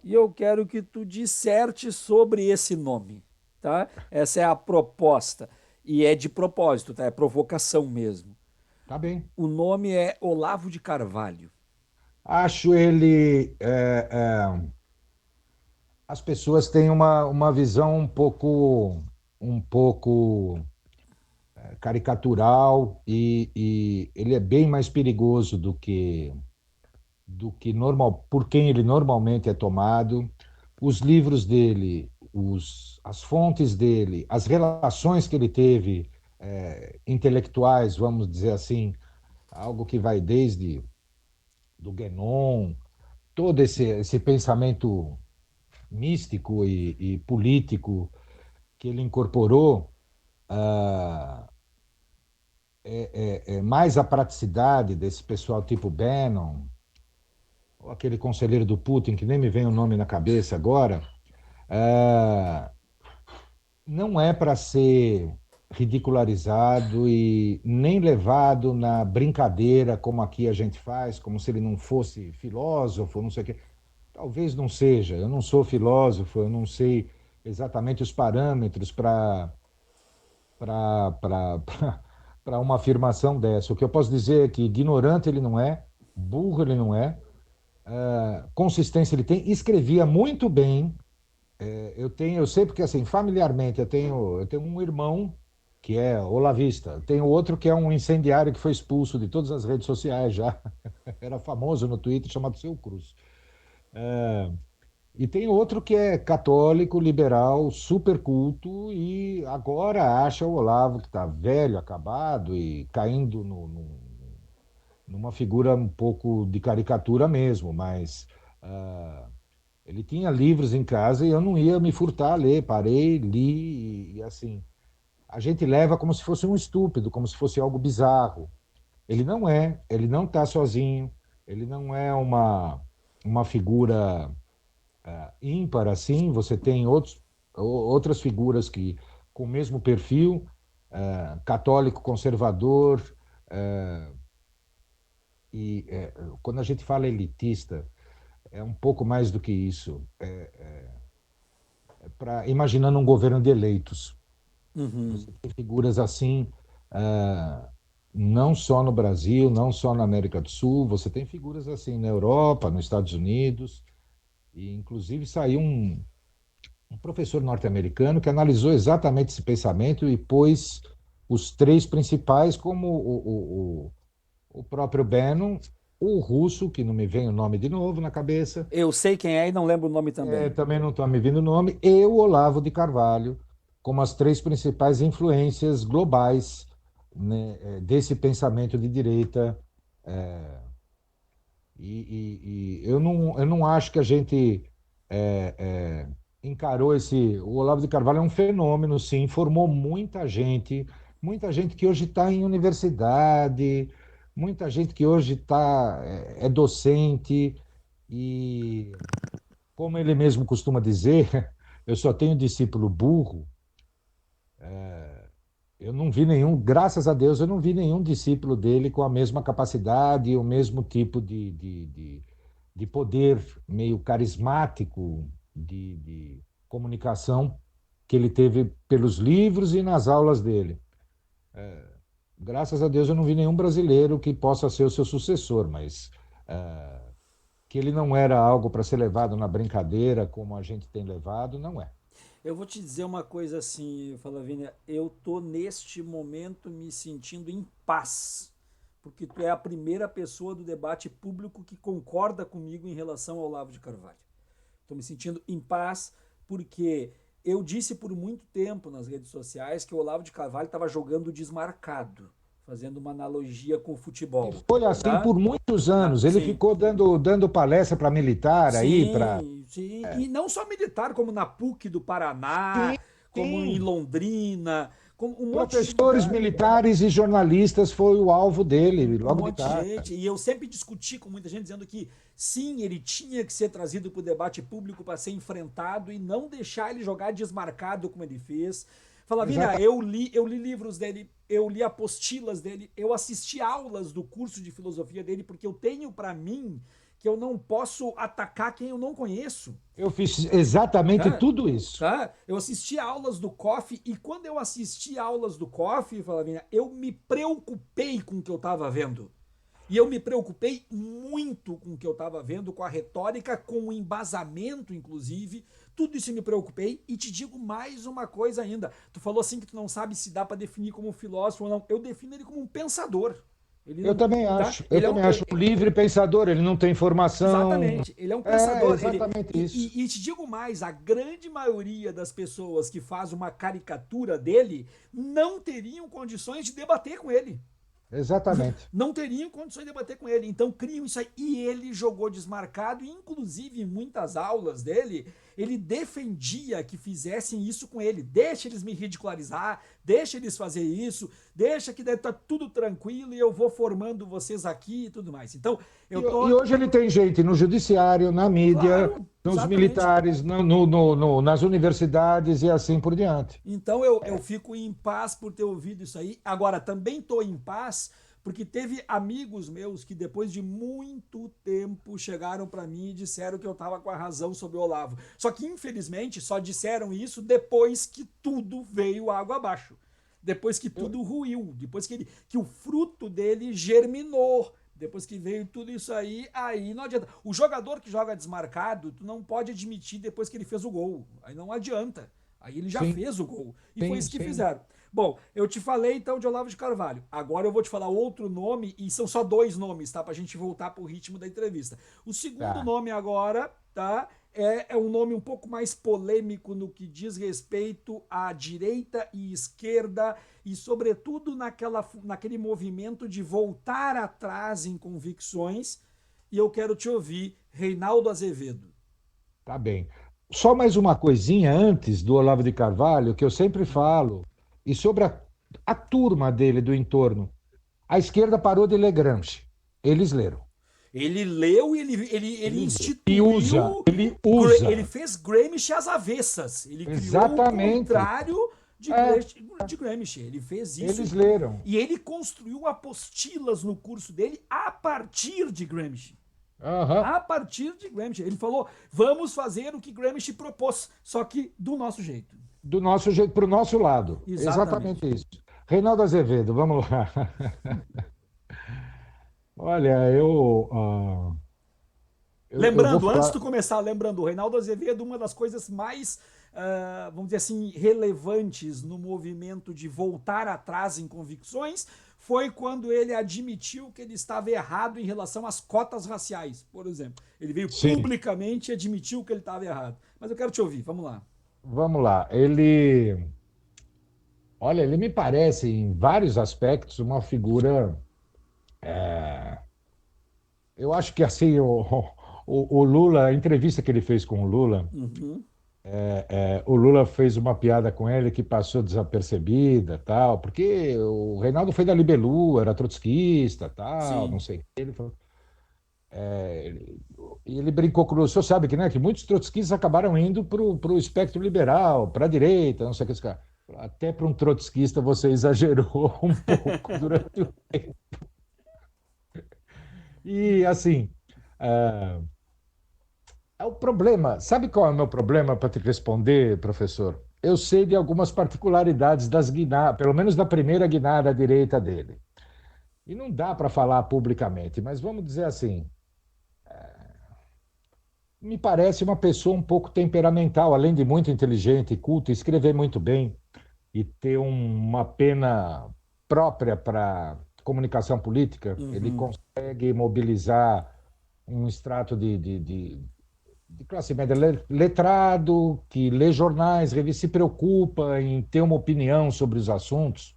[SPEAKER 1] e eu quero que tu disserte sobre esse nome, tá? Essa é a proposta e é de propósito, tá? É provocação mesmo.
[SPEAKER 2] Tá bem.
[SPEAKER 1] O nome é Olavo de Carvalho.
[SPEAKER 2] Acho ele. As pessoas têm uma visão um pouco caricatural e ele é bem mais perigoso do que normal, por quem ele normalmente é tomado, os livros dele, as fontes dele, as relações que ele teve intelectuais, vamos dizer assim, algo que vai desde do Guénon, todo esse pensamento místico e político que ele incorporou, mais a praticidade desse pessoal tipo Bannon, ou aquele conselheiro do Putin, que nem me vem o nome na cabeça agora, ah, não é para ser ridicularizado e nem levado na brincadeira, como aqui a gente faz, como se ele não fosse filósofo, não sei o quê. Talvez não seja, eu não sou filósofo, eu não sei exatamente os parâmetros para uma afirmação dessa. O que eu posso dizer é que ignorante ele não é, burro ele não é, consistência ele tem, escrevia muito bem. Eu sei porque assim, familiarmente, eu tenho um irmão que é olavista, tenho outro que é um incendiário que foi expulso de todas as redes sociais já, era famoso no Twitter, chamado Seu Cruz. E tem outro que é católico, liberal, super culto e agora acha o Olavo que está velho, acabado e caindo numa figura um pouco de caricatura mesmo, mas ele tinha livros em casa e eu não ia me furtar a ler. Parei, li e assim, a gente leva como se fosse um estúpido, como se fosse algo bizarro. Ele não está sozinho, ele não é uma figura ímpar assim, você tem outras figuras que com o mesmo perfil, católico, conservador, quando a gente fala elitista, é um pouco mais do que isso. Imaginando um governo de eleitos.
[SPEAKER 1] Uhum.
[SPEAKER 2] Você tem figuras assim, ah, não só no Brasil, não só na América do Sul, você tem figuras assim na Europa, nos Estados Unidos, e inclusive saiu um professor norte-americano que analisou exatamente esse pensamento e pôs os três principais, como o próprio Bannon, o russo, que não me vem o nome de novo na cabeça,
[SPEAKER 1] Eu sei quem é e não lembro o nome também.
[SPEAKER 2] também não está me vindo o nome, e o Olavo de Carvalho, como as três principais influências globais, né, desse pensamento de direita. E eu não acho que a gente encarou esse. O Olavo de Carvalho é um fenômeno, sim, formou muita gente que hoje está em universidade, muita gente que hoje é docente, e como ele mesmo costuma dizer, eu só tenho discípulo burro. Eu não vi nenhum, graças a Deus, eu não vi nenhum discípulo dele com a mesma capacidade e o mesmo tipo de poder meio carismático de comunicação que ele teve pelos livros e nas aulas dele. Graças a Deus, eu não vi nenhum brasileiro que possa ser o seu sucessor, mas que ele não era algo para ser levado na brincadeira como a gente tem levado, não é.
[SPEAKER 1] Eu vou te dizer uma coisa assim, Flavínia, eu tô neste momento me sentindo em paz, porque tu é a primeira pessoa do debate público que concorda comigo em relação ao Olavo de Carvalho. Estou me sentindo em paz porque eu disse por muito tempo nas redes sociais que o Olavo de Carvalho estava jogando desmarcado, fazendo uma analogia com o
[SPEAKER 2] E
[SPEAKER 1] futebol,
[SPEAKER 2] foi assim
[SPEAKER 1] tá?
[SPEAKER 2] por muitos
[SPEAKER 1] Tá,
[SPEAKER 2] anos. Ele
[SPEAKER 1] sim.
[SPEAKER 2] ficou dando palestra para militar aí, para.
[SPEAKER 1] Sim, sim. E não só militar, como na PUC do Paraná,
[SPEAKER 2] Sim,
[SPEAKER 1] como em
[SPEAKER 2] sim.
[SPEAKER 1] Londrina, como um monte de
[SPEAKER 2] Professores
[SPEAKER 1] lugar.
[SPEAKER 2] militares e jornalistas foi o alvo dele,
[SPEAKER 1] Um
[SPEAKER 2] logo de
[SPEAKER 1] monte de
[SPEAKER 2] cara.
[SPEAKER 1] gente. E eu sempre discuti com muita gente dizendo que sim, ele tinha que ser trazido para o debate público para ser enfrentado e não deixar ele jogar desmarcado como ele fez. Falavinha,
[SPEAKER 2] Exatamente.
[SPEAKER 1] eu li livros dele, eu li apostilas dele, eu assisti aulas do curso de filosofia dele, porque eu tenho para mim que eu não posso atacar quem eu não conheço.
[SPEAKER 2] Eu fiz exatamente
[SPEAKER 1] Tá?
[SPEAKER 2] tudo isso.
[SPEAKER 1] Tá? Eu assisti aulas do COF e quando eu assisti aulas do COF, Flavinha, eu me preocupei com o que eu estava vendo. E eu me preocupei muito com o que eu estava vendo, com a retórica, com o embasamento, inclusive. Tudo isso eu me preocupei. E te digo mais uma coisa ainda. Tu falou assim que tu não sabe se dá para definir como filósofo ou não. Eu defino ele como um pensador. Ele
[SPEAKER 2] Eu
[SPEAKER 1] não,
[SPEAKER 2] também
[SPEAKER 1] tá?
[SPEAKER 2] acho. Eu
[SPEAKER 1] Ele é um,
[SPEAKER 2] também acho um livre pensador, ele não tem formação.
[SPEAKER 1] exatamente, ele é um
[SPEAKER 2] É
[SPEAKER 1] pensador.
[SPEAKER 2] exatamente isso.
[SPEAKER 1] E te digo mais, a grande maioria das pessoas que faz uma caricatura dele não teriam condições de debater com ele.
[SPEAKER 2] Exatamente.
[SPEAKER 1] Não teriam condições de debater com ele. Então criam isso aí. E ele jogou desmarcado, e inclusive em muitas aulas dele, ele defendia que fizessem isso com ele. Deixa eles me ridicularizar, deixa eles fazer isso, deixa que deve estar tudo tranquilo e eu vou formando vocês aqui e tudo mais. Então, eu
[SPEAKER 2] E
[SPEAKER 1] tô.
[SPEAKER 2] hoje ele tem gente no judiciário, na mídia,
[SPEAKER 1] Claro,
[SPEAKER 2] nos
[SPEAKER 1] exatamente.
[SPEAKER 2] militares, nas universidades e assim por diante.
[SPEAKER 1] Então eu fico em paz por ter ouvido isso aí. Agora, também estou em paz porque teve amigos meus que depois de muito tempo chegaram para mim e disseram que eu estava com a razão sobre o Olavo. Só que, infelizmente, só disseram isso depois que tudo veio água abaixo. Depois que
[SPEAKER 2] Eu-
[SPEAKER 1] tudo ruiu, depois que o fruto dele germinou. Depois que veio tudo isso aí, aí não adianta. O jogador que joga desmarcado, tu não pode admitir depois que ele fez o gol. Aí não adianta. Aí ele já
[SPEAKER 2] sim,
[SPEAKER 1] fez o gol. E foi
[SPEAKER 2] sim,
[SPEAKER 1] isso que
[SPEAKER 2] sim.
[SPEAKER 1] fizeram. Bom, eu te falei então de Olavo de Carvalho. Agora eu vou te falar outro nome, e são só dois nomes, tá? Pra gente voltar pro ritmo da entrevista. O segundo
[SPEAKER 2] Tá.
[SPEAKER 1] nome agora, tá? É um nome um pouco mais polêmico no que diz respeito à direita e esquerda, e sobretudo naquele movimento de voltar atrás em convicções. E eu quero te ouvir, Reinaldo Azevedo.
[SPEAKER 2] Tá bem. Só mais uma coisinha antes do Olavo de Carvalho, que eu sempre falo, e sobre a turma dele do entorno. A esquerda parou de ler Gramsci. Eles leram.
[SPEAKER 1] Ele leu e ele
[SPEAKER 2] Eles leram. E usa,
[SPEAKER 1] instituiu,
[SPEAKER 2] ele
[SPEAKER 1] ele
[SPEAKER 2] usa.
[SPEAKER 1] fez Gramsci às avessas. Ele criou o
[SPEAKER 2] Exatamente.
[SPEAKER 1] contrário
[SPEAKER 2] É,
[SPEAKER 1] De Gramsci. Ele fez isso
[SPEAKER 2] eles leram.
[SPEAKER 1] e ele construiu apostilas no curso dele a partir de Gramsci.
[SPEAKER 2] Aham.
[SPEAKER 1] A partir de Gramsci. Ele falou: vamos fazer o que Gramsci propôs, só que do nosso jeito.
[SPEAKER 2] Do nosso jeito, para o nosso lado.
[SPEAKER 1] Exatamente.
[SPEAKER 2] Exatamente isso. Reinaldo Azevedo, vamos lá. Olha, eu vou
[SPEAKER 1] Lembrando, antes
[SPEAKER 2] falar.
[SPEAKER 1] de começar, lembrando, o Reinaldo Azevedo, uma das coisas mais, vamos dizer assim, relevantes no movimento de voltar atrás em convicções foi quando ele admitiu que ele estava errado em relação às cotas raciais, por exemplo. Ele veio
[SPEAKER 2] Sim,
[SPEAKER 1] publicamente e admitiu que ele estava errado. Mas eu quero te ouvir, vamos lá.
[SPEAKER 2] vamos lá. Olha, ele me parece, em vários aspectos, uma figura. Eu acho que assim, o Lula, a entrevista que ele fez com o Lula,
[SPEAKER 1] Uhum.
[SPEAKER 2] o Lula fez uma piada com ele que passou desapercebida, tal, porque o Reinaldo foi da Libelu, era trotskista, tal, não
[SPEAKER 1] Sim.
[SPEAKER 2] sei o que. E ele brincou com o Lula. O senhor sabe que, né, que muitos trotskistas acabaram indo para o espectro liberal, para a direita, não sei o que. Até para um trotskista você exagerou um pouco durante o. E assim. ah, É o problema. Sabe qual é o meu problema para te responder, professor? Eu sei de algumas particularidades das guinadas, pelo menos da primeira guinada à direita dele. E não dá para falar publicamente, mas vamos dizer assim: me parece uma pessoa um pouco temperamental, além de muito inteligente, culta, escrever muito bem e ter uma pena própria para comunicação política. Ele
[SPEAKER 1] Uhum.
[SPEAKER 2] consegue mobilizar um extrato de classe média letrado, que lê jornais, revistas, se preocupa em ter uma opinião sobre os assuntos,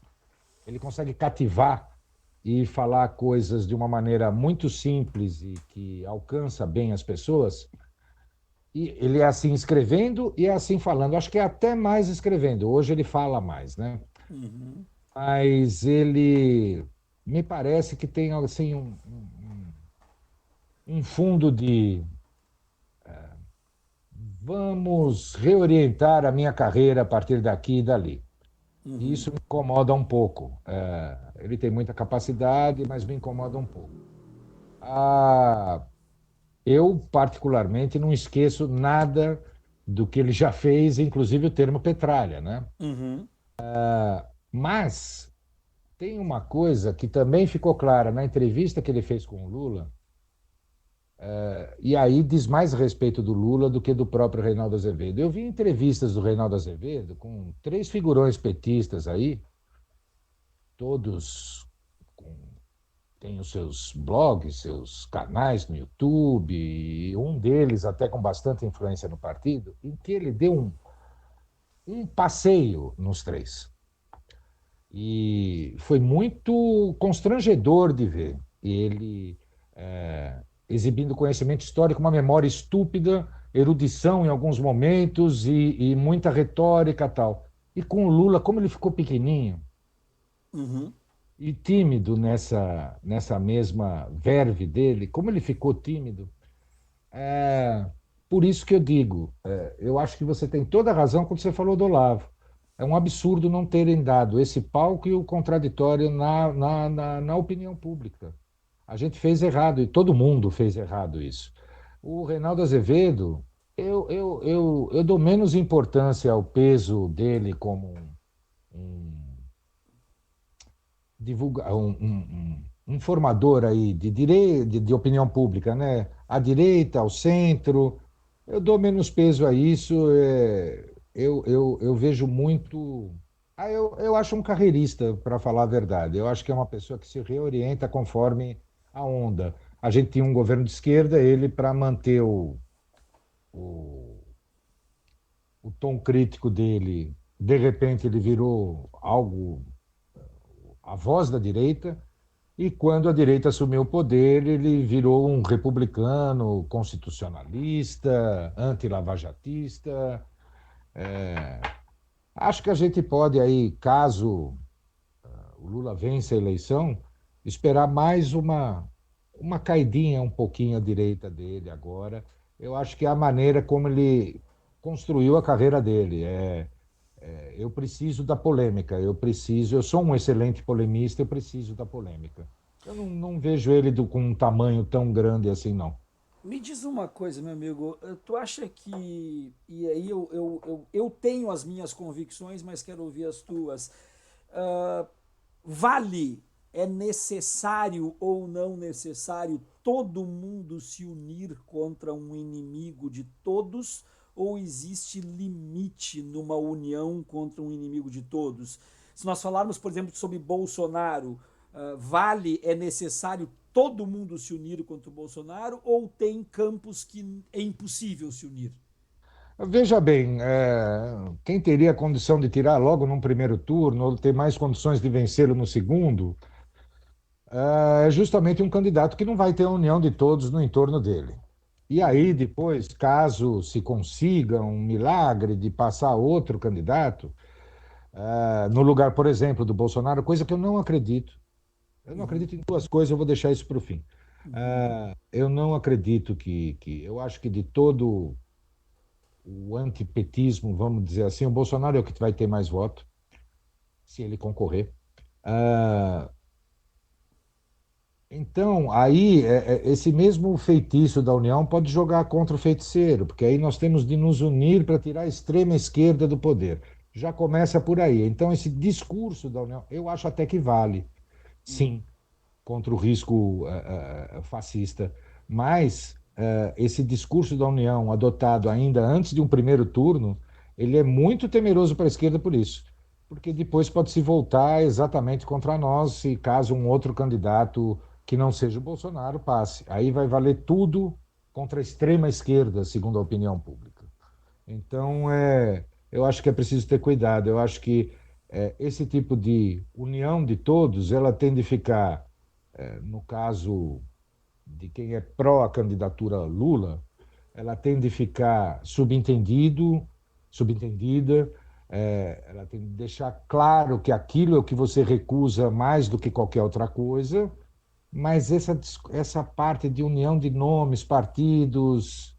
[SPEAKER 2] ele consegue cativar e falar coisas de uma maneira muito simples e que alcança bem as pessoas. E ele é assim escrevendo e é assim falando. Acho que é até mais escrevendo. Hoje ele fala mais, né?
[SPEAKER 1] Uhum.
[SPEAKER 2] Mas ele me parece que tem assim um fundo de vamos reorientar a minha carreira a partir daqui e dali. E
[SPEAKER 1] Uhum.
[SPEAKER 2] isso me incomoda um pouco. Ele tem muita capacidade, mas me incomoda um pouco. Ah, eu, particularmente, não esqueço nada do que ele já fez, inclusive o termo petralha, né?
[SPEAKER 1] Uhum.
[SPEAKER 2] Mas tem uma coisa que também ficou clara na entrevista que ele fez com o Lula, e aí diz mais a respeito do Lula do que do próprio Reinaldo Azevedo. Eu vi entrevistas do Reinaldo Azevedo com três figurões petistas aí, todos com tem os seus blogs, seus canais no YouTube, e um deles até com bastante influência no partido, em que ele deu um passeio nos três. E foi muito constrangedor de ver ele exibindo conhecimento histórico, uma memória estúpida, erudição em alguns momentos e muita retórica tal. E com o Lula, como ele ficou pequenininho
[SPEAKER 1] Uhum.
[SPEAKER 2] e tímido nessa mesma verve dele, como ele ficou tímido, é, por isso que eu digo, eu acho que você tem toda a razão quando você falou do Olavo. É um absurdo não terem dado esse palco e o contraditório na opinião pública. A gente fez errado e todo mundo fez errado isso. O Reinaldo Azevedo, eu dou menos importância ao peso dele como um, um formador aí de opinião pública, né? À direita, ao centro. Eu dou menos peso a isso. Eu vejo muito. Eu acho um carreirista, para falar a verdade. Eu acho que é uma pessoa que se reorienta conforme a onda. A gente tinha um governo de esquerda, ele, para manter o, o tom crítico dele, de repente ele virou algo, a voz da direita. E quando a direita assumiu o poder, ele virou um republicano, constitucionalista, anti-lavajatista. Acho que a gente pode aí, caso o Lula vença a eleição, esperar mais uma caidinha um pouquinho à direita dele agora. Eu acho que é a maneira como ele construiu a carreira dele. Eu preciso da polêmica, eu sou um excelente polemista, eu preciso da polêmica. Eu não vejo ele com um tamanho tão grande assim, não.
[SPEAKER 1] Me diz uma coisa, meu amigo, tu acha que. E aí eu tenho as minhas convicções, mas quero ouvir as tuas. Ah, vale, é necessário ou não necessário todo mundo se unir contra um inimigo de todos? Ou existe limite numa união contra um inimigo de todos? Se nós falarmos, por exemplo, sobre Bolsonaro, vale, é necessário todo mundo se unir contra o Bolsonaro ou tem campos que é impossível se unir?
[SPEAKER 2] Veja bem, quem teria a condição de tirar logo num primeiro turno, ou ter mais condições de vencê-lo no segundo, é justamente um candidato que não vai ter a união de todos no entorno dele. E aí,
[SPEAKER 1] Uhum,
[SPEAKER 2] depois, caso se consiga um milagre de passar outro candidato, no lugar, por exemplo, do Bolsonaro, coisa que eu não acredito. Eu não
[SPEAKER 1] uhum,
[SPEAKER 2] acredito em duas coisas, eu vou deixar isso para o fim.
[SPEAKER 1] uhum.
[SPEAKER 2] Eu não acredito eu acho que de todo o antipetismo, vamos dizer assim, o Bolsonaro é o que vai ter mais voto, se ele concorrer. Ah, então, aí, esse mesmo feitiço da União pode jogar contra o feiticeiro, porque aí nós temos de nos unir para tirar a extrema esquerda do poder. Já começa por aí. Então, esse discurso da União, eu acho até que vale, sim, contra o risco fascista. Mas esse discurso da União, adotado ainda antes de um primeiro turno, ele é muito temeroso para a esquerda por isso. Porque depois pode se voltar exatamente contra nós se caso um outro candidato que não seja o Bolsonaro passe. Aí vai valer tudo contra a extrema esquerda, segundo a opinião pública. Então, eu acho que é preciso ter cuidado. Eu acho que esse tipo de união de todos, ela tem de ficar no caso de quem é pró a candidatura Lula, ela tem de ficar subentendida, ela tem de deixar claro que aquilo é o que você recusa mais do que qualquer outra coisa, mas essa parte de união de nomes, partidos,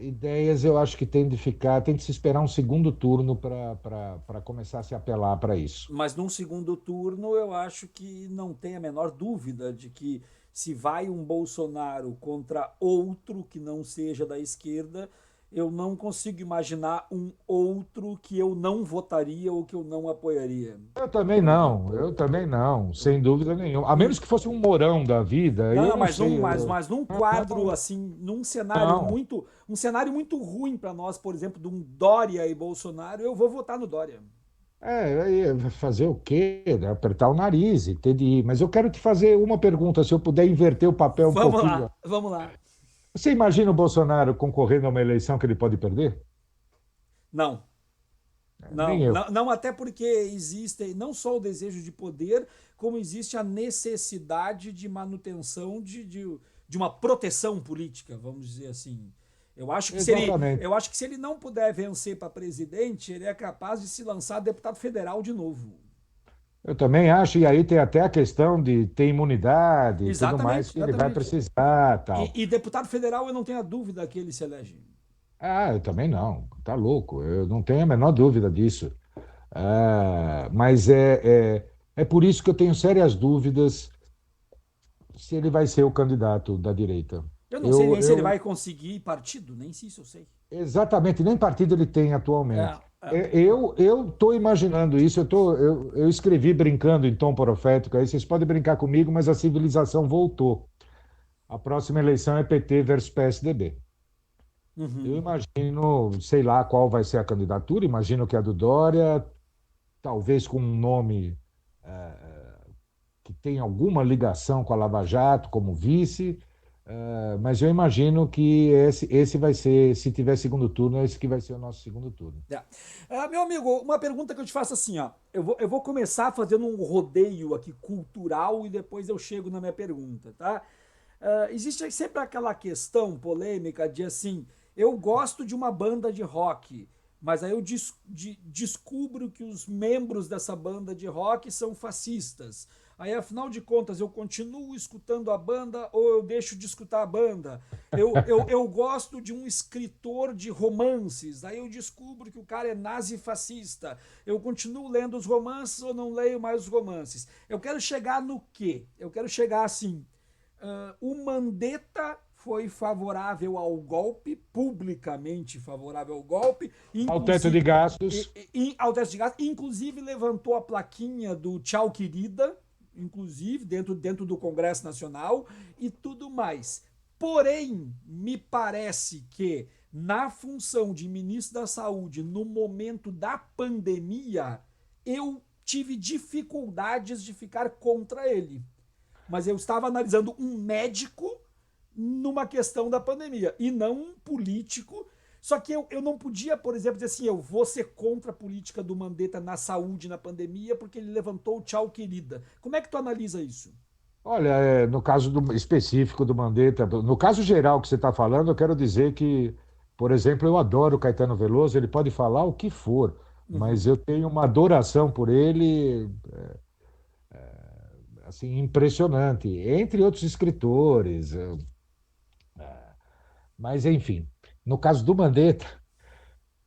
[SPEAKER 2] ideias, eu acho que tem de ficar, tem de se esperar um segundo turno para começar a se apelar para isso.
[SPEAKER 1] Mas num segundo turno, eu acho que não tem a menor dúvida de que se vai um Bolsonaro contra outro que não seja da esquerda, eu não consigo imaginar um outro que eu não votaria ou que eu não apoiaria. Por exemplo.
[SPEAKER 2] Eu também não, sem dúvida nenhuma. A menos que fosse um Mourão da vida, aí eu
[SPEAKER 1] Não,
[SPEAKER 2] não
[SPEAKER 1] mas
[SPEAKER 2] sei.
[SPEAKER 1] mas num quadro assim, num cenário
[SPEAKER 2] Não,
[SPEAKER 1] um cenário muito ruim para nós, por exemplo, de um Dória e Bolsonaro, eu vou votar no Dória.
[SPEAKER 2] Aí fazer o quê? Né? Apertar o nariz e ter de ir. Mas eu quero te fazer uma pergunta, se eu puder inverter o papel um
[SPEAKER 1] Vamos
[SPEAKER 2] pouquinho.
[SPEAKER 1] lá, vamos lá.
[SPEAKER 2] Você imagina o Bolsonaro concorrendo a uma eleição que ele pode perder?
[SPEAKER 1] Não,
[SPEAKER 2] Nem
[SPEAKER 1] não,
[SPEAKER 2] eu.
[SPEAKER 1] não, não, até porque existe não só o desejo de poder, como existe a necessidade de manutenção de uma proteção política, vamos dizer assim.
[SPEAKER 2] Exatamente.
[SPEAKER 1] Eu acho que se ele não puder vencer para presidente, ele é capaz de se lançar deputado federal de novo.
[SPEAKER 2] Eu também acho, e aí tem até a questão de ter imunidade e tudo mais
[SPEAKER 1] Exatamente,
[SPEAKER 2] que ele vai
[SPEAKER 1] exatamente.
[SPEAKER 2] precisar, tal.
[SPEAKER 1] E deputado federal, eu não tenho a dúvida que ele se elege.
[SPEAKER 2] Ah, eu também não, tá louco, eu não tenho a menor dúvida disso. Mas é por isso que eu tenho sérias dúvidas se ele vai ser o candidato da direita.
[SPEAKER 1] Eu não sei
[SPEAKER 2] Eu,
[SPEAKER 1] nem se ele
[SPEAKER 2] eu
[SPEAKER 1] vai conseguir partido, nem se isso eu sei.
[SPEAKER 2] exatamente, nem partido ele tem atualmente.
[SPEAKER 1] É, é.
[SPEAKER 2] Eu estou imaginando isso, eu escrevi brincando em tom profético, aí vocês podem brincar comigo, mas a civilização voltou. A próxima eleição é PT versus PSDB. Eu
[SPEAKER 1] Uhum.
[SPEAKER 2] imagino, sei lá qual vai ser a candidatura, imagino que a do Dória, talvez com um nome que tem alguma ligação com a Lava Jato como vice, mas eu imagino que esse vai ser, se tiver segundo turno, esse que vai ser o nosso segundo turno.
[SPEAKER 1] É. Meu amigo, uma pergunta que eu te faço assim, ó. Eu vou começar fazendo um rodeio aqui cultural e depois eu chego na minha pergunta, tá? Existe sempre aquela questão polêmica de assim, eu gosto de uma banda de rock, mas aí eu descubro que os membros dessa banda de rock são fascistas. Aí, afinal de contas, eu continuo escutando a banda ou eu deixo de escutar a banda? Eu gosto de um escritor de romances, aí eu descubro que o cara é nazi-fascista. Eu continuo lendo os romances ou não leio mais os romances? Eu quero chegar no quê? Eu quero chegar assim. O Mandetta foi favorável ao golpe, publicamente favorável ao golpe,
[SPEAKER 2] Ao teto de
[SPEAKER 1] inclusive
[SPEAKER 2] gastos,
[SPEAKER 1] ao teste de gás, inclusive levantou a plaquinha do Tchau Querida, inclusive dentro do Congresso Nacional e tudo mais. Porém, me parece que na função de ministro da Saúde, no momento da pandemia, eu tive dificuldades de ficar contra ele, mas eu estava analisando um médico numa questão da pandemia e não um político. Só que eu não podia, por exemplo, dizer assim, eu vou ser contra a política do Mandetta na saúde, na pandemia, porque ele levantou o tchau, querida. Como é que tu analisa isso?
[SPEAKER 2] olha, no caso específico do Mandetta, no caso geral que você está falando, eu quero dizer que, por exemplo, eu adoro o Caetano Veloso, ele pode falar o que for, mas
[SPEAKER 1] Uhum.
[SPEAKER 2] eu tenho uma adoração por ele, assim, impressionante, entre outros escritores. Mas, enfim, no caso do Mandetta,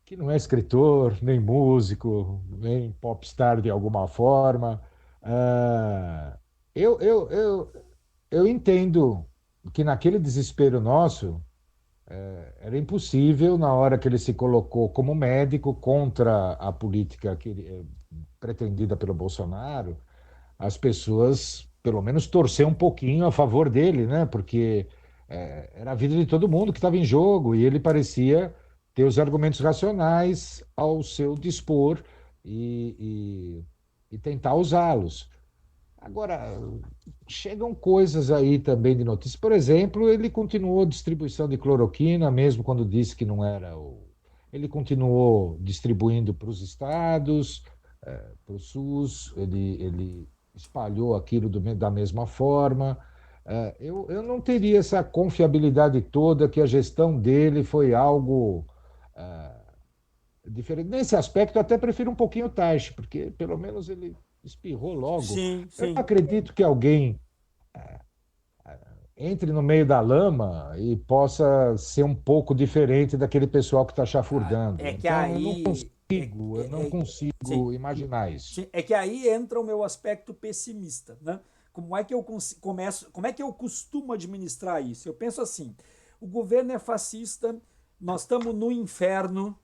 [SPEAKER 2] que não é escritor, nem músico, nem popstar de alguma forma, ah, eu, eu, eu, eu entendo que naquele desespero nosso, era impossível, na hora que ele se colocou como médico contra a política pretendida pelo Bolsonaro, as pessoas, pelo menos, torcer um pouquinho a favor dele, né? Porque era a vida de todo mundo que estava em jogo e ele parecia ter os argumentos racionais ao seu dispor e tentar usá-los. Agora, chegam coisas aí também de notícia. Por exemplo, ele continuou a distribuição de cloroquina, mesmo quando disse que não era o. Ele continuou distribuindo para os estados, para o SUS, ele espalhou aquilo da mesma forma. Eu não teria essa confiabilidade toda que a gestão dele foi algo diferente. Nesse aspecto, eu até prefiro um pouquinho o Taishi, porque pelo menos ele espirrou logo.
[SPEAKER 1] Sim,
[SPEAKER 2] Eu não
[SPEAKER 1] sim.
[SPEAKER 2] acredito que alguém entre no meio da lama e possa ser um pouco diferente daquele pessoal que está chafurdando.
[SPEAKER 1] É que
[SPEAKER 2] Então,
[SPEAKER 1] aí.
[SPEAKER 2] eu não
[SPEAKER 1] Sim.
[SPEAKER 2] consigo imaginar isso.
[SPEAKER 1] Sim, é que aí entra o meu aspecto pessimista, né? Como é que eu começo, como é que eu costumo administrar isso? Eu penso assim: o governo é fascista, nós estamos no inferno,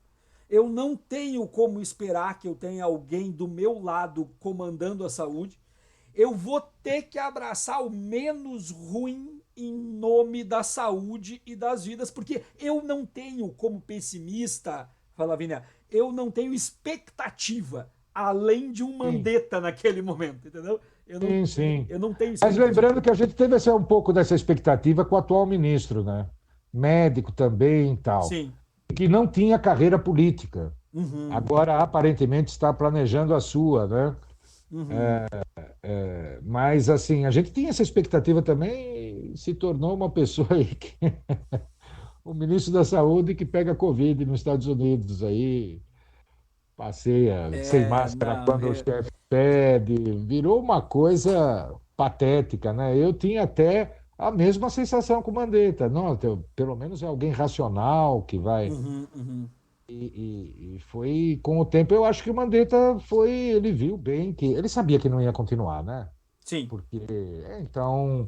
[SPEAKER 1] eu não tenho como esperar que eu tenha alguém do meu lado comandando a saúde. Eu vou ter que abraçar o menos ruim em nome da saúde e das vidas, porque eu não tenho como pessimista, fala Lavínia, eu não tenho expectativa. além de um
[SPEAKER 2] sim,
[SPEAKER 1] Mandetta naquele momento, entendeu? Eu não,
[SPEAKER 2] sim, sim.
[SPEAKER 1] eu não tenho
[SPEAKER 2] Mas
[SPEAKER 1] expectativa.
[SPEAKER 2] lembrando que a gente teve um pouco dessa expectativa com o atual ministro, né? Médico também e tal,
[SPEAKER 1] Sim.
[SPEAKER 2] que não tinha carreira política.
[SPEAKER 1] Uhum,
[SPEAKER 2] Agora, aparentemente, está planejando a sua, né?
[SPEAKER 1] uhum.
[SPEAKER 2] Mas, assim, a gente tinha essa expectativa também e se tornou uma pessoa aí que... O ministro da Saúde que pega Covid nos Estados Unidos aí, passeia sem
[SPEAKER 1] É,
[SPEAKER 2] máscara
[SPEAKER 1] não,
[SPEAKER 2] quando o chefe pede, virou uma coisa patética, né? Eu tinha até a mesma sensação com o Mandetta. Não, pelo menos é alguém racional que vai.
[SPEAKER 1] uhum, uhum.
[SPEAKER 2] E foi com o tempo, eu acho que o Mandetta foi, ele viu bem que ele sabia que não ia continuar, né?
[SPEAKER 1] Sim.
[SPEAKER 2] Porque então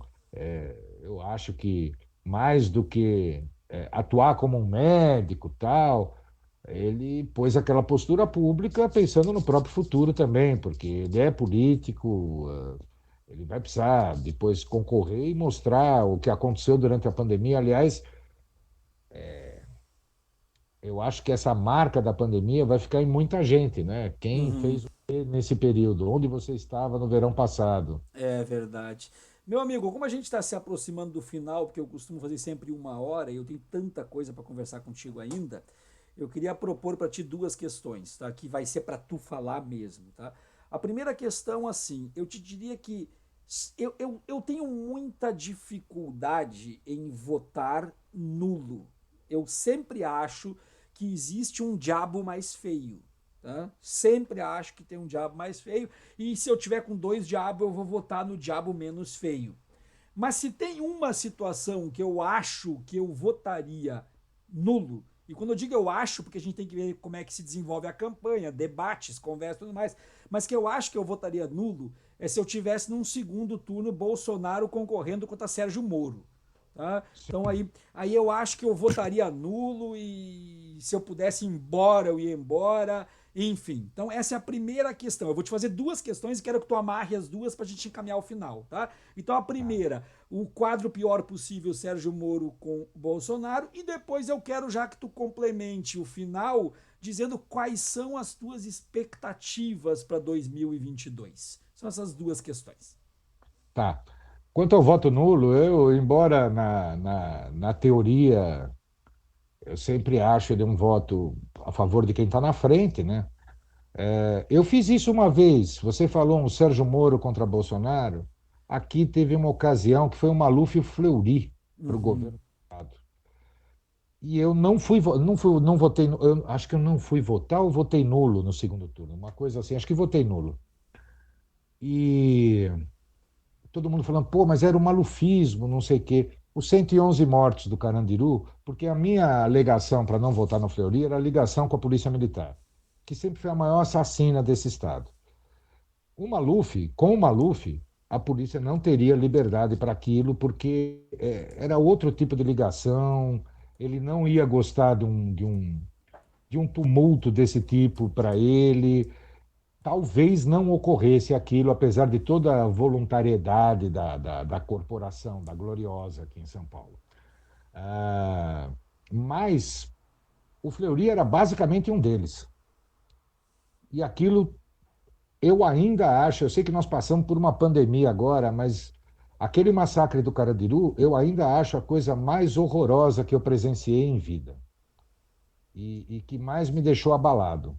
[SPEAKER 2] eu acho que mais do que atuar como um médico tal, ele pôs aquela postura pública pensando no próprio futuro também, porque ele é político, ele vai precisar depois concorrer e mostrar o que aconteceu durante a pandemia. Aliás, eu acho que essa marca da pandemia vai ficar em muita gente, né? Quem
[SPEAKER 1] Uhum.
[SPEAKER 2] fez o quê nesse período? Onde você estava no verão passado?
[SPEAKER 1] É verdade. Meu amigo, como a gente está se aproximando do final, porque eu costumo fazer sempre 1 hora e eu tenho tanta coisa para conversar contigo ainda, eu queria propor para ti duas questões, tá? Que vai ser para tu falar mesmo, tá? A primeira questão, assim, eu te diria que eu tenho muita dificuldade em votar nulo. Eu sempre acho que existe um diabo mais feio. Tá? Sempre acho que tem um diabo mais feio. E se eu tiver com dois diabos, eu vou votar no diabo menos feio. Mas se tem uma situação que eu acho que eu votaria nulo, e quando eu digo eu acho, porque a gente tem que ver como é que se desenvolve a campanha, debates, conversas e tudo mais, mas que eu acho que eu votaria nulo é se eu tivesse num segundo turno Bolsonaro concorrendo contra Sérgio Moro. Tá? Então aí eu acho que eu votaria nulo e se eu pudesse ir embora, eu ia embora. Enfim, então essa é a primeira questão. Eu vou te fazer duas questões e quero que tu amarre as duas para a gente encaminhar ao final, tá? Então a primeira, o quadro pior possível Sérgio Moro com Bolsonaro e depois eu quero já que tu complemente o final dizendo quais são as tuas expectativas para 2022. São essas duas questões.
[SPEAKER 2] Tá. Quanto ao voto nulo, eu, embora na teoria eu sempre acho ele um voto a favor de quem está na frente, né? Eu fiz isso uma vez. Você falou um Sérgio Moro contra Bolsonaro. Aqui teve uma ocasião que foi o Maluf e o Fleury para o
[SPEAKER 1] Uhum,
[SPEAKER 2] governo do Estado. E eu não votei, eu acho que eu não fui votar ou votei nulo no segundo turno, uma coisa assim, acho que votei nulo. E todo mundo falando, pô, mas era um malufismo, não sei o quê. Os 111 mortos do Carandiru, porque a minha alegação para não votar no Fleury era a ligação com a Polícia Militar, que sempre foi a maior assassina desse Estado. Com o Maluf, a polícia não teria liberdade para aquilo, porque era outro tipo de ligação, ele não ia gostar de um tumulto desse tipo para ele. Talvez não ocorresse aquilo, apesar de toda a voluntariedade da corporação, da Gloriosa aqui em São Paulo. Ah, mas o Fleury era basicamente um deles. E aquilo eu ainda acho, eu sei que nós passamos por uma pandemia agora, mas aquele massacre do Carandiru, eu ainda acho a coisa mais horrorosa que eu presenciei em vida e que mais me deixou abalado.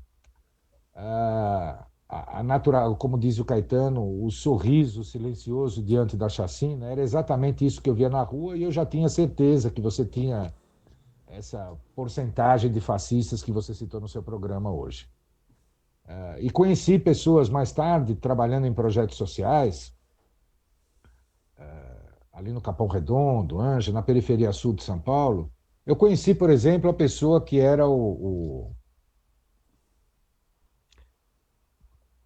[SPEAKER 2] A natural, como diz o Caetano, o sorriso silencioso diante da chacina era exatamente isso que eu via na rua e eu já tinha certeza que você tinha essa porcentagem de fascistas que você citou no seu programa hoje. E conheci pessoas mais tarde trabalhando em projetos sociais, ali no Capão Redondo, Anja, na periferia sul de São Paulo. Eu conheci, por exemplo, a pessoa que era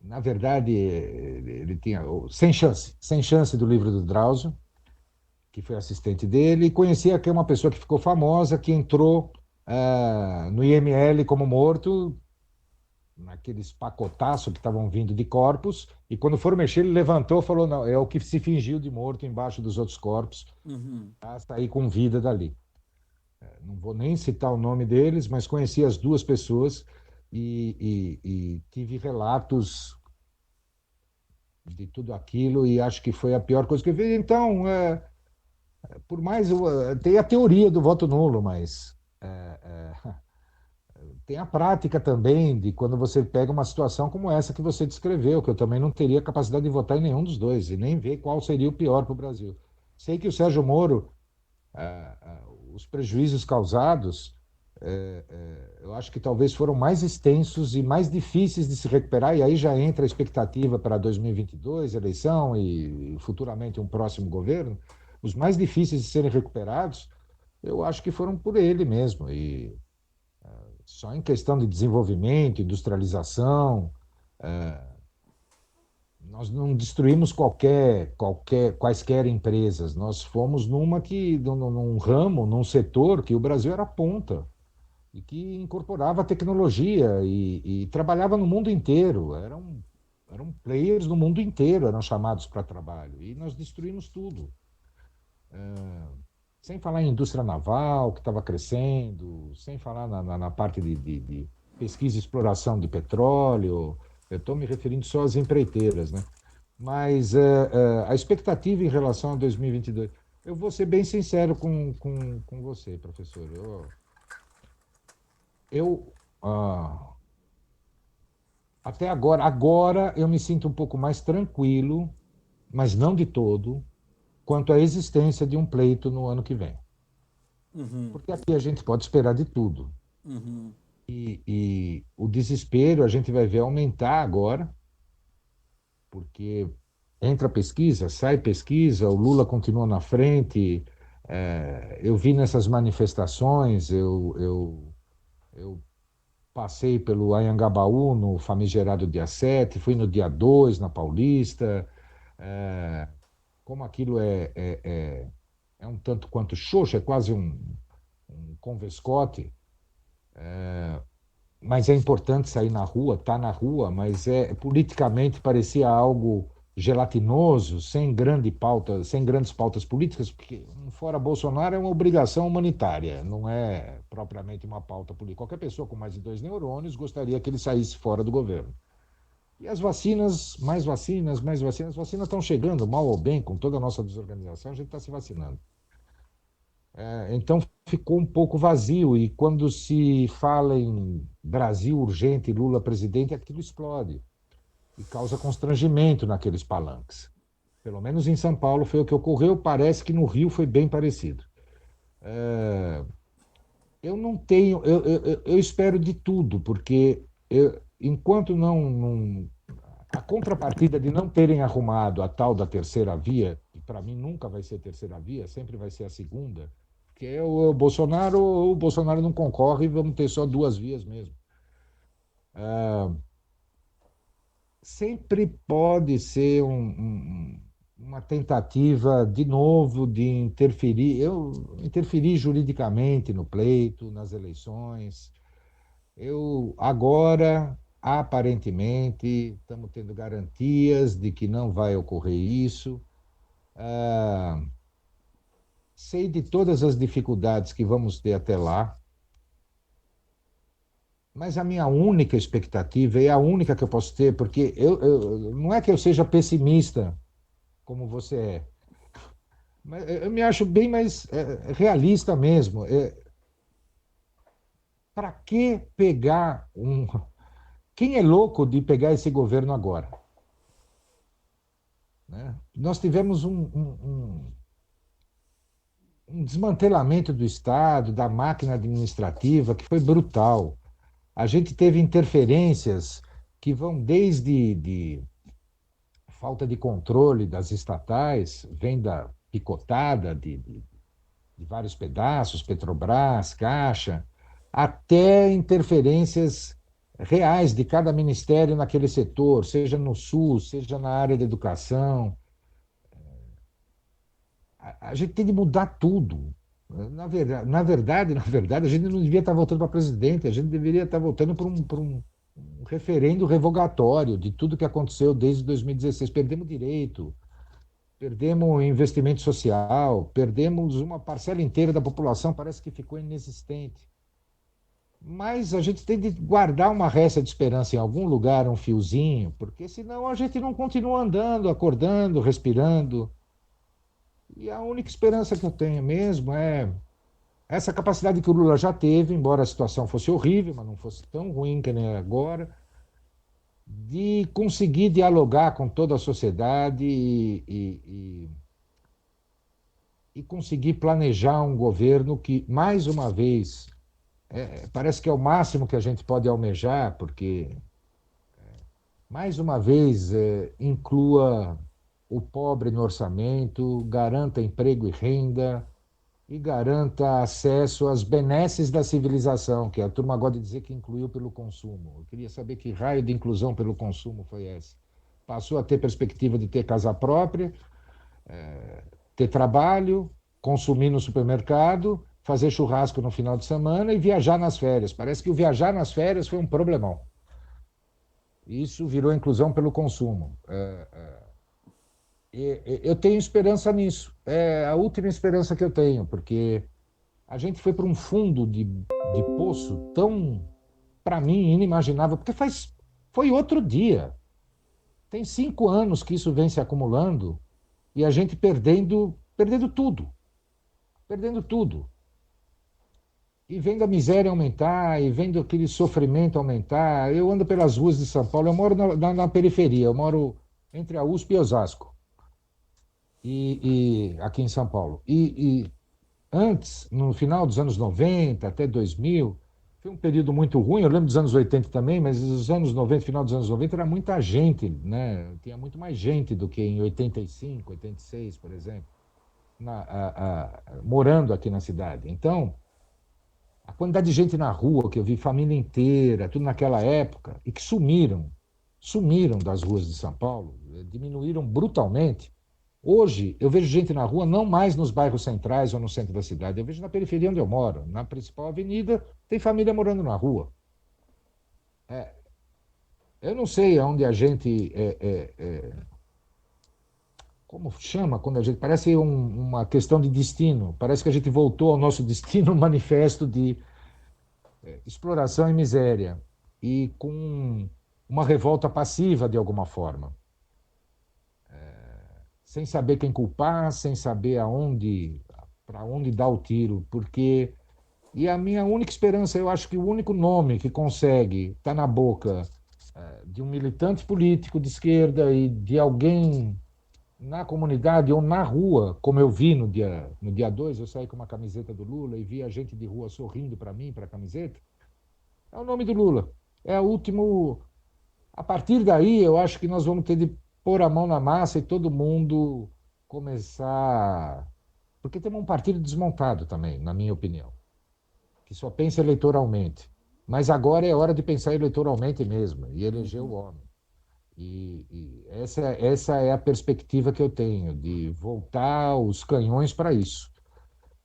[SPEAKER 2] na verdade, ele tinha Sem Chance do livro do Drauzio, que foi assistente dele, e conheci aqui uma pessoa que ficou famosa, que entrou no IML como morto, naqueles pacotaços que estavam vindo de corpos, e quando foram mexer, ele levantou e falou: não, é o que se fingiu de morto embaixo dos outros corpos,
[SPEAKER 1] uhum.
[SPEAKER 2] para sair com vida dali. Não vou nem citar o nome deles, mas conheci as duas pessoas e tive relatos de tudo aquilo e acho que foi a pior coisa que eu vi. Então, por mais tem a teoria do voto nulo, mas tem a prática também de quando você pega uma situação como essa que você descreveu, que eu também não teria capacidade de votar em nenhum dos dois e nem ver qual seria o pior para o Brasil. Sei que o Sérgio Moro, ah, ah, os prejuízos causados, eu acho que talvez foram mais extensos e mais difíceis de se recuperar, e aí já entra a expectativa para 2022, eleição e futuramente um próximo governo. Os mais difíceis de serem recuperados, eu acho que foram por ele mesmo. E só em questão de desenvolvimento, industrialização, nós não destruímos quaisquer empresas. Nós fomos num ramo, num setor que o Brasil era ponta e que incorporava tecnologia e trabalhava no mundo inteiro. Eram players no mundo inteiro, eram chamados para trabalho. E nós destruímos tudo. Sem falar em indústria naval, que estava crescendo, sem falar na parte de pesquisa e exploração de petróleo. Eu estou me referindo só às empreiteiras, né? Mas a expectativa em relação a 2022. Eu vou ser bem sincero com você, professor. Eu até agora eu me sinto um pouco mais tranquilo, mas não de todo, quanto à existência de um pleito no ano que vem. Porque aqui a gente pode esperar de tudo. E o desespero a gente vai ver aumentar agora, porque entra pesquisa, sai pesquisa, o Lula continua na frente. Eu vi nessas manifestações, eu passei pelo Anhangabaú no famigerado dia 7, fui no dia 2 na Paulista. Como aquilo é um tanto quanto xoxo, é quase um convescote, mas é importante sair na rua, tá na rua, mas politicamente parecia algo gelatinoso, sem grandes pautas políticas, porque fora Bolsonaro é uma obrigação humanitária, não é propriamente uma pauta política. Qualquer pessoa com mais de 2 neurônios gostaria que ele saísse fora do governo. E as vacinas, mais vacinas, mais vacinas, as vacinas estão chegando, mal ou bem, com toda a nossa desorganização, a gente está se vacinando. Então ficou um pouco vazio, e quando se fala em Brasil urgente, Lula presidente, aquilo explode e causa constrangimento naqueles palanques. Pelo menos em São Paulo foi o que ocorreu, parece que no Rio foi bem parecido. Eu não tenho, eu espero de tudo, porque enquanto a contrapartida de não terem arrumado a tal da terceira via, que para mim nunca vai ser terceira via, sempre vai ser a segunda, que é o Bolsonaro, ou o Bolsonaro não concorre e vamos ter só duas vias mesmo. Sempre pode ser uma tentativa, de novo, de interferir juridicamente no pleito, nas eleições. Agora, aparentemente, estamos tendo garantias de que não vai ocorrer isso. Sei de todas as dificuldades que vamos ter até lá, mas a minha única expectativa, e a única que eu posso ter, porque não é que eu seja pessimista, como você é, mas eu me acho bem mais realista mesmo. Para que pegar um. Quem é louco de pegar esse governo agora? Né? Nós tivemos um desmantelamento do Estado, da máquina administrativa, que foi brutal. A gente teve interferências que vão desde falta de controle das estatais, venda picotada de vários pedaços, Petrobras, Caixa, até interferências reais de cada ministério naquele setor, seja no SUS, seja na área da educação. A gente tem de mudar tudo. Na verdade, a gente não devia estar voltando para presidente, a gente deveria estar voltando para um referendo revogatório de tudo que aconteceu desde 2016. Perdemos direito, perdemos investimento social, perdemos uma parcela inteira da população, parece que ficou inexistente. mas a gente tem de guardar uma resta de esperança em algum lugar, um fiozinho, porque senão a gente não continua andando, acordando, respirando. E a única esperança que eu tenho mesmo é essa capacidade que o Lula já teve, embora a situação fosse horrível, mas não fosse tão ruim que nem é agora, de conseguir dialogar com toda a sociedade e conseguir planejar um governo que, mais uma vez, parece que é o máximo que a gente pode almejar, porque, mais uma vez, inclua o pobre no orçamento, garanta emprego e renda e garanta acesso às benesses da civilização, que a turma gosta de dizer que incluiu pelo consumo. Eu queria saber que raio de inclusão pelo consumo foi essa. Passou a ter perspectiva de ter casa própria, ter trabalho, consumir no supermercado, fazer churrasco no final de semana e viajar nas férias. Parece que o viajar nas férias foi um problemão. Isso virou inclusão pelo consumo. Eu tenho esperança nisso. É a última esperança que eu tenho, porque a gente foi para um fundo de poço tão, para mim, inimaginável, porque foi outro dia. Tem 5 anos que isso vem se acumulando e a gente perdendo tudo, perdendo tudo. E vendo a miséria aumentar, e vendo aquele sofrimento aumentar. Eu ando pelas ruas de São Paulo, eu moro na periferia, eu moro entre a USP e Osasco, aqui em São Paulo. E antes, no final dos anos 90 até 2000, foi um período muito ruim. Eu lembro dos anos 80 também, mas os anos 90, final dos anos 90, era muita gente, né? Tinha muito mais gente do que em 85, 86, por exemplo, morando aqui na cidade. Então, a quantidade de gente na rua que eu vi, família inteira, tudo naquela época, e que sumiram das ruas de São Paulo, diminuíram brutalmente. Hoje, eu vejo gente na rua, não mais nos bairros centrais ou no centro da cidade, eu vejo na periferia onde eu moro, na principal avenida, tem família morando na rua. Eu não sei aonde a gente. Como chama quando a gente. Parece uma questão de destino, parece que a gente voltou ao nosso destino manifesto de exploração e miséria, e com uma revolta passiva de alguma forma, sem saber quem culpar, sem saber aonde, para onde dar o tiro, porque e a minha única esperança, eu acho que o único nome que consegue estar na boca de um militante político de esquerda e de alguém na comunidade ou na rua, como eu vi no dia 2, eu saí com uma camiseta do Lula e vi a gente de rua sorrindo para mim, para a camiseta, é o nome do Lula. É o último. A partir daí, eu acho que nós vamos ter de pôr a mão na massa e todo mundo começar. Porque temos um partido desmontado também, na minha opinião, que só pensa eleitoralmente. Mas agora é hora de pensar eleitoralmente mesmo e eleger o homem. E essa é a perspectiva que eu tenho, de voltar os canhões para isso.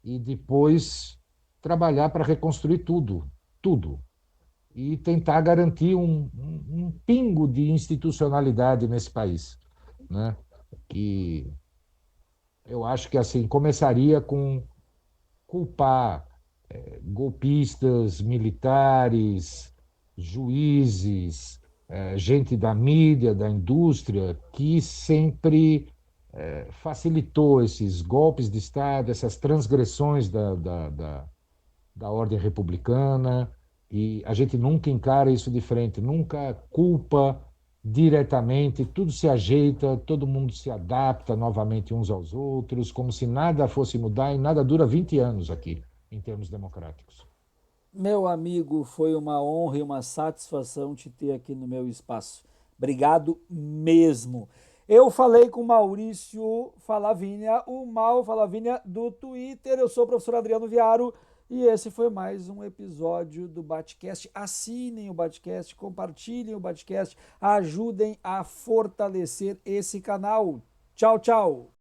[SPEAKER 2] E depois trabalhar para reconstruir tudo, tudo. E tentar garantir um pingo de institucionalidade nesse país, né? Que eu acho que assim começaria com culpar golpistas, militares, juízes, gente da mídia, da indústria, que sempre facilitou esses golpes de Estado, essas transgressões da ordem republicana, e a gente nunca encara isso de frente, nunca culpa diretamente, tudo se ajeita, todo mundo se adapta novamente uns aos outros, como se nada fosse mudar e nada dura 20 anos aqui, em termos democráticos.
[SPEAKER 1] Meu amigo, foi uma honra e uma satisfação te ter aqui no meu espaço. Obrigado mesmo. Eu falei com Maurício Falavínia, o Mal Falavínia do Twitter. Eu sou o professor Adriano Viaro e esse foi mais um episódio do Batcast. Assinem o Batcast, compartilhem o Batcast, ajudem a fortalecer esse canal. Tchau, tchau.